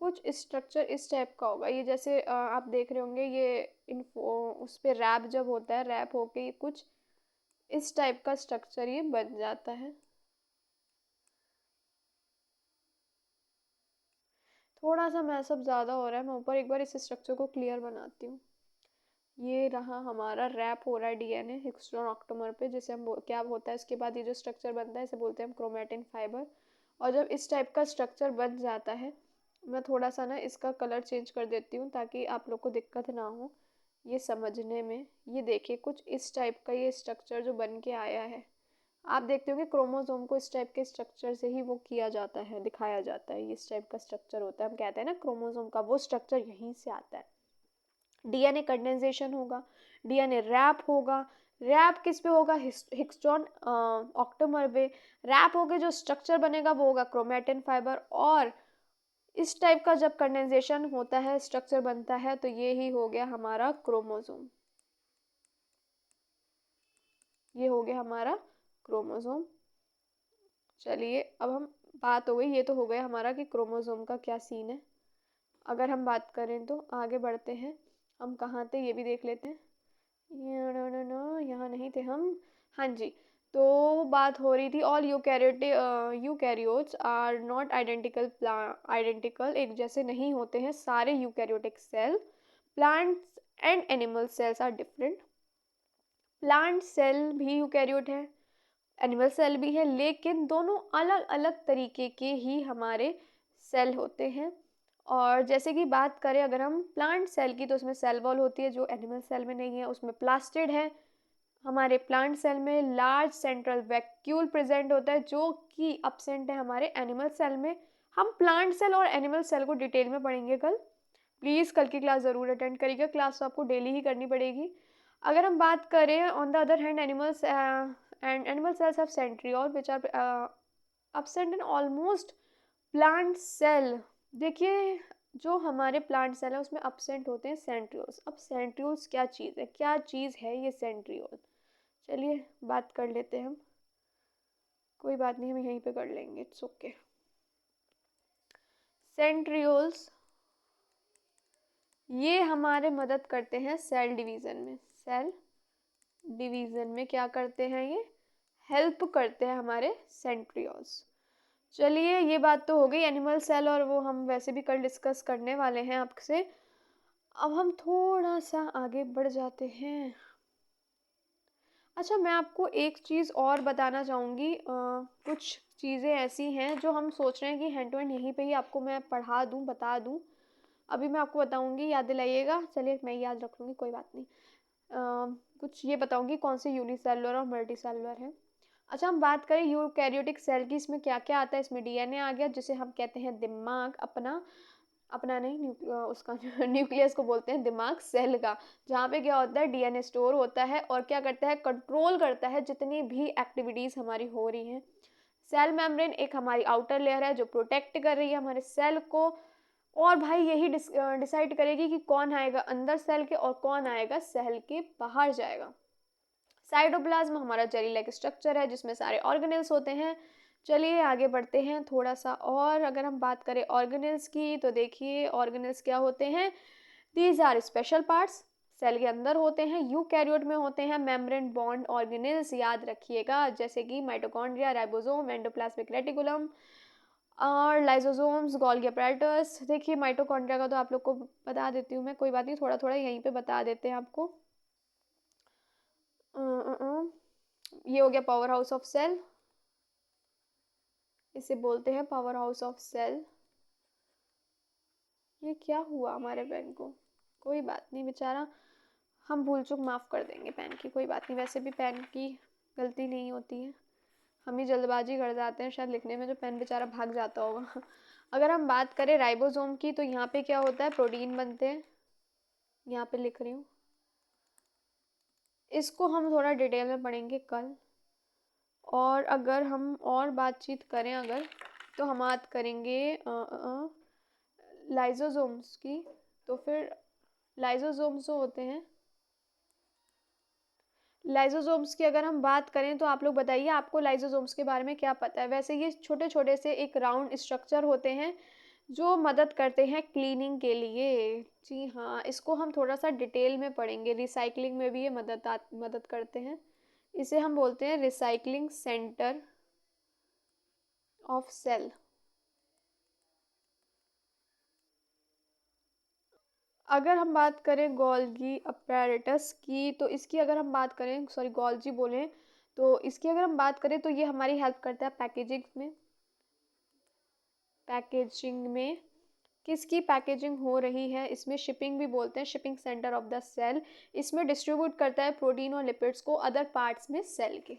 कुछ स्ट्रक्चर इस टाइप का होगा। ये जैसे आप देख रहे होंगे, ये इन्फो उस पे रैप जब होता है, रैप होके ये कुछ इस टाइप का स्ट्रक्चर ये बन जाता है। थोड़ा सा मैसअप ज़्यादा हो रहा है, मैं ऊपर एक बार इस स्ट्रक्चर को क्लियर बनाती हूँ। ये रहा हमारा रैप हो रहा है डीएनए हिस्टोन ऑक्टोमर पे, जिसे हम क्या होता है इसके बाद ये जो स्ट्रक्चर बनता है इसे बोलते हैं हम क्रोमैटिन फाइबर। और जब इस टाइप का स्ट्रक्चर बन जाता है, मैं थोड़ा सा ना इसका कलर चेंज कर देती हूँ ताकि आप लोग को दिक्कत ना हो। ये समझने में। ये देखिए कुछ इस टाइप का ये स्ट्रक्चर जो बन के आया है। आप देखते हो कि क्रोमोसोम को इस टाइप के स्ट्रक्चर से ही वो किया जाता है, दिखाया जाता है। इस टाइप का स्ट्रक्चर होता है, हम कहते हैं ना क्रोमोसोम का, वो स्ट्रक्चर यहीं से आता है। डीएनए कंडेंसेशन होगा, डीएनए रैप होगा। रैप किस पे होगा? हिस्टोन ऑक्टोमर पे रैप होके जो स्ट्रक्चर बनेगा वो होगा क्रोमेटिन फाइबर। और इस टाइप का जब कंडेंसेशन होता है, स्ट्रक्चर बनता है, तो ये ही हो गया हमारा क्रोमोसोम। ये हो गया हमारा क्रोमोसोम। चलिए अब हम, बात हो गई, ये तो हो गया हमारा कि क्रोमोसोम का क्या सीन है। अगर हम बात करें तो आगे बढ़ते हैं। हम कहाँ थे ये भी देख लेते हैं। यहाँ नहीं थे हम। हाँ जी, तो बात हो रही थी all eukaryotes are not identical. Identical एक जैसे नहीं होते हैं सारे eukaryotic cell. Plants and animal cells are different. Plant cell भी यूकैरियोट है, एनिमल सेल भी है, लेकिन दोनों अलग अलग तरीके के ही हमारे सेल होते हैं। और जैसे कि बात करें अगर हम प्लांट सेल की, तो उसमें सेल वॉल होती है जो एनिमल सेल में नहीं है, उसमें प्लास्टिड है। हमारे प्लांट सेल में लार्ज सेंट्रल वैक्यूल प्रेजेंट होता है जो कि absent है हमारे एनिमल सेल में। हम प्लांट सेल और एनिमल सेल को डिटेल में पढ़ेंगे कल। प्लीज़ कल की क्लास ज़रूर अटेंड करिएगा, क्लास तो आपको डेली ही करनी पड़ेगी। अगर हम बात करें on the other hand animals and animal cells have centriole which are absent in almost plant cell. देखिए जो हमारे प्लांट सेल है उसमें absent होते हैं सेंट्रियोल्स। अब सेंट्रियोल्स क्या चीज़ है, क्या चीज़ है ये सेंट्रियोल? चलिए बात कर लेते हैं हम। कोई बात नहीं, हम यहीं पे कर लेंगे, इट्स ओके। सेंट्रियोल्स ये हमारे मदद करते हैं सेल डिवीज़न में। सेल डिवीज़न में क्या करते हैं? ये हेल्प करते हैं हमारे सेंट्रियोल्स। चलिए ये बात तो हो गई एनिमल सेल, और वो हम वैसे भी कल डिस्कस करने वाले हैं आपसे। अब हम थोड़ा सा आगे बढ़ जाते हैं। अच्छा, मैं आपको एक चीज़ और बताना चाहूँगी। कुछ चीज़ें ऐसी हैं जो हम सोच रहे हैं कि हैंड टू हैंड यहीं पे ही आपको मैं पढ़ा दूँ, बता दूँ। अभी मैं आपको बताऊँगी, याद दिलाइएगा। चलिए मैं याद रख लूँगी, कोई बात नहीं। कुछ ये बताऊँगी कौन से यूनिसेलुलर और मल्टी सेलुलर है। अच्छा, हम बात करें यूकैरियोटिक सेल की, इसमें क्या क्या आता है? इसमें डीएनए आ गया, जिसे हम कहते हैं दिमाग। अपना अपना नहीं, उसका न्यूक्लियस को बोलते हैं दिमाग सेल का। जहाँ पे क्या होता है? डीएनए स्टोर होता है और क्या करता है? कंट्रोल करता है जितनी भी एक्टिविटीज़ हमारी हो रही हैं। सेल मेम्ब्रेन एक हमारी आउटर लेयर है जो प्रोटेक्ट कर रही है हमारे सेल को। और भाई यही डिसाइड करेगी कि कौन आएगा अंदर सेल के और कौन आएगा सेल के बाहर जाएगा। साइटोप्लाज्म हमारा जेली लाइक स्ट्रक्चर है जिसमें सारे ऑर्गेनेल्स होते हैं। चलिए आगे बढ़ते हैं थोड़ा सा और। अगर हम बात करें ऑर्गेनेल्स की, तो देखिए ऑर्गेनेल्स क्या होते हैं? These are special parts, cell के अंदर होते हैं, यूकैरियोट में होते हैं मेम्ब्रेन बॉन्ड ऑर्गेनेल्स, याद रखिएगा, जैसे कि माइटोकॉन्ड्रिया, राइबोसोम, एंडोप्लाज्मिक रेटिकुलम और लाइसोसोम्स, गोल्गी अपैरेटस। देखिए माइटोकॉन्ड्रिया का तो आप लोग को बता देती हूँ मैं, कोई बात नहीं, थोड़ा थोड़ा यहीं पे बता देते हैं आपको। ये हो गया पावर हाउस ऑफ सेल, इसे बोलते हैं पावर हाउस ऑफ सेल। ये क्या हुआ हमारे पेन को? कोई बात नहीं बेचारा, हम भूल चूक माफ़ कर देंगे पेन की, कोई बात नहीं। वैसे भी पेन की गलती नहीं होती है, हम ही जल्दबाजी कर जाते हैं शायद लिखने में, जो पेन बेचारा भाग जाता होगा। अगर हम बात करें राइबोसोम की, तो यहाँ पे क्या होता है? प्रोटीन बनते हैं, यहाँ पे लिख रही हूँ। इसको हम थोड़ा डिटेल में पढ़ेंगे कल। और अगर हम और बातचीत करें अगर, तो हम बात करेंगे लाइसोसोम्स की। तो फिर लाइसोसोम्स जो होते हैं, लाइसोसोम्स की अगर हम बात करें तो आप लोग बताइए आपको लाइसोसोम्स के बारे में क्या पता है? वैसे ये छोटे छोटे से एक राउंड स्ट्रक्चर होते हैं जो मदद करते हैं क्लीनिंग के लिए। जी हाँ, इसको हम थोड़ा सा डिटेल में पढ़ेंगे। रिसाइकलिंग में भी ये मदद करते हैं। इसे हम बोलते हैं रिसाइकलिंग सेंटर ऑफ सेल। अगर हम बात करें गोल्गी अपैरेटस की, तो इसकी अगर हम बात करें, सॉरी गोल्जी बोलें, तो इसकी अगर हम बात करें तो ये हमारी हेल्प करता है पैकेजिंग में। पैकेजिंग में किसकी पैकेजिंग हो रही है, इसमें शिपिंग भी बोलते हैं, shipping centre of the cell, इसमें डिस्ट्रीब्यूट करता है प्रोटीन और लिपिड्स को अदर पार्ट्स में सेल के।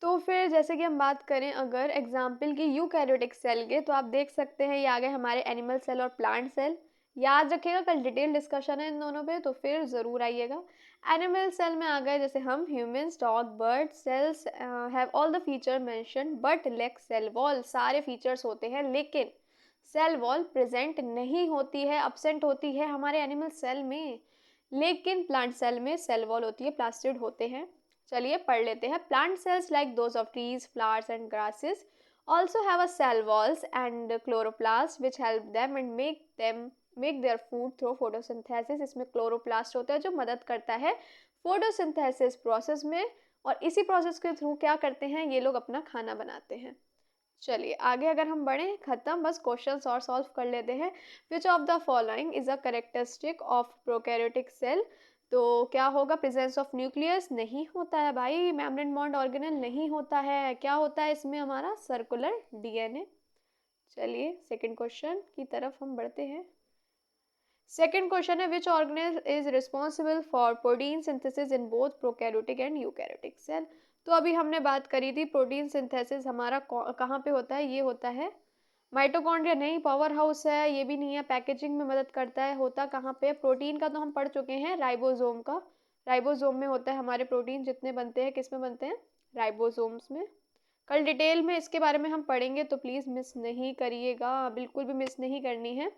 तो फिर जैसे कि हम बात करें अगर एग्जाम्पल की यूकैरियोटिक सेल के, तो आप देख सकते हैं ये आ गए हमारे एनिमल सेल और प्लांट सेल। याद रखिएगा कल डिटेल डिस्कशन है इन दोनों पे, तो फिर ज़रूर आइएगा। एनिमल सेल में आ गए जैसे हम humans, dog, bird. Cells have all the feature mention but lack cell wall. सारे फीचर्स होते हैं लेकिन सेल वॉल प्रेजेंट नहीं होती है, एब्सेंट होती है हमारे एनिमल सेल में। लेकिन प्लांट सेल में सेल वॉल होती है, प्लास्टिड होते हैं। चलिए पढ़ लेते हैं। Plant cells like those of trees, flowers and grasses also have a cell walls and chloroplast which help them and make their food through photosynthesis। इसमें क्लोरोप्लास्ट होता है जो मदद करता है फोटोसिंथेसिस प्रोसेस में, और इसी प्रोसेस के थ्रू क्या करते हैं ये लोग अपना खाना बनाते हैं। चलिए आगे अगर हम बढ़ें, खत्म, बस क्वेश्चंस और सॉल्व कर लेते हैं। Which of the following is a characteristic of prokaryotic cell. तो क्या होगा, प्रेजेंस ऑफ न्यूक्लियस नहीं होता है भाई, मेम्ब्रेन बॉन्ड ऑर्गेनेल नहीं होता है, क्या होता है इसमें हमारा सर्कुलर डीएनए। चलिए सेकंड क्वेश्चन की तरफ हम बढ़ते हैं। सेकंड क्वेश्चन है which organelle is responsible for protein synthesis in both prokaryotic and eukaryotic cell. तो अभी हमने बात करी थी प्रोटीन सिंथेसिस हमारा कहाँ पे होता है, ये होता है माइटोकॉन्ड्रिया नहीं, पावर हाउस है, ये भी नहीं है, पैकेजिंग में मदद करता है, होता कहाँ पे, प्रोटीन का तो हम पढ़ चुके हैं, राइबोसोम का। राइबोसोम में होता है हमारे प्रोटीन जितने बनते हैं, किस में बनते हैं, राइबोसोम्स में। कल डिटेल में इसके बारे में हम पढ़ेंगे तो प्लीज़ मिस नहीं करिएगा, बिल्कुल भी मिस नहीं करनी है।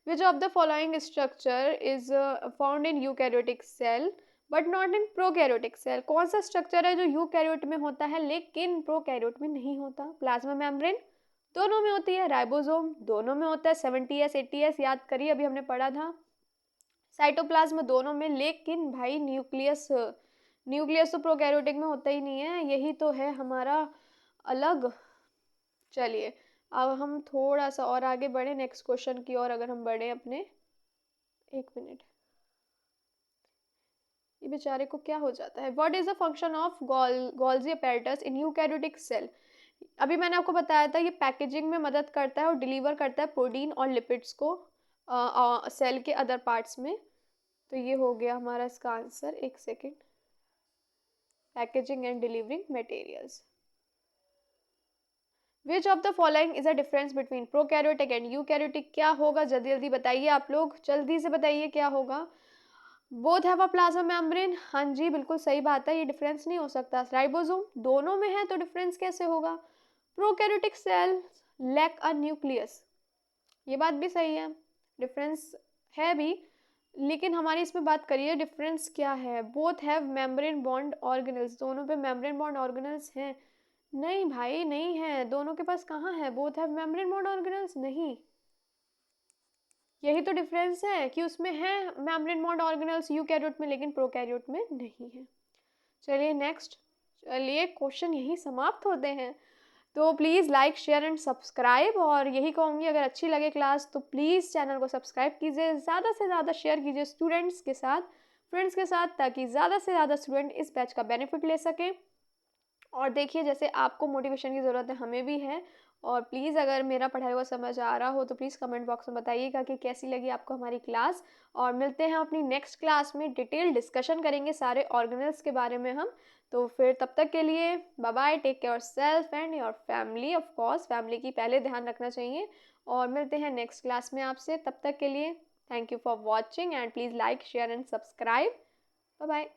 Which of the following structure is found in eukaryotic cell but not in prokaryotic cell. कौन सा स्ट्रक्चर है जो यूकैरियोट में होता है लेकिन प्रोकैरियोट में नहीं होता। प्लाज्मा मेम्ब्रेन दोनों में होती है, राइबोसोम दोनों में होता है, 70S 80S याद करिए अभी हमने पढ़ा था, साइटोप्लाज्म दोनों में, लेकिन भाई न्यूक्लियस, न्यूक्लियस तो प्रोकैरियोटिक में होता ही नहीं है, यही तो है हमारा अलग। चलिए अब हम थोड़ा सा और आगे बढ़े नेक्स्ट क्वेश्चन की ओर, अगर हम बढ़े अपने, एक मिनट, ये बेचारे को क्या हो जाता है। What is the function of Golgi apparatus in eukaryotic cell. अभी मैंने आपको बताया था ये पैकेजिंग में मदद करता है और डिलीवर करता है प्रोटीन और लिपिड्स को सेल के अदर पार्ट्स में। तो ये हो गया हमारा इसका आंसर, एक second, packaging and delivering materials. Which of the following is a difference between prokaryotic and eukaryotic. क्या होगा, जल्दी जल्दी बताइए आप लोग, जल्दी से बताइए क्या होगा। Both have a plasma membrane, हाँ जी बिल्कुल सही बात है, ये डिफरेंस नहीं हो सकता। राइबोसोम दोनों में है तो डिफरेंस कैसे होगा। Prokaryotic cell lack a nucleus, ये बात भी सही है, डिफरेंस है भी, लेकिन हमारी इसमें बात करिए डिफरेंस क्या है। Both have membrane bond organelles, दोनों पे मेम्ब्रेन बॉन्ड ऑर्गेनल्स हैं, नहीं भाई नहीं है, दोनों के पास कहाँ है, both have membrane bond organelles नहीं, यही तो डिफरेंस है कि उसमें है मेम्ब्रेन बॉन्ड ऑर्गेनल्स यूकैरियोट में, लेकिन प्रोकैरियोट में नहीं है। चलिए नेक्स्ट, चलिए क्वेश्चन यही समाप्त होते हैं। तो please like share and subscribe, और यही कहूँगी अगर अच्छी लगे क्लास तो प्लीज़ चैनल को सब्सक्राइब कीजिए, ज़्यादा से ज़्यादा शेयर कीजिए स्टूडेंट्स के साथ, फ्रेंड्स के साथ, ताकि ज़्यादा से ज़्यादा स्टूडेंट इस बैच का बेनिफिट ले सकें। और देखिए जैसे आपको मोटिवेशन की ज़रूरत है, हमें भी है, और प्लीज़ अगर मेरा पढ़ाई हुआ समझ आ रहा हो तो प्लीज़ कमेंट बॉक्स में बताइएगा कि कैसी लगी आपको हमारी क्लास। और मिलते हैं अपनी नेक्स्ट क्लास में, डिटेल डिस्कशन करेंगे सारे ऑर्गेनल्स के बारे में हम। तो फिर तब तक के लिए bye bye, take care self and your family, of course family की पहले ध्यान रखना चाहिए। और मिलते हैं नेक्स्ट क्लास में आपसे, तब तक के लिए thank you for watching and please like share and subscribe. Bye bye.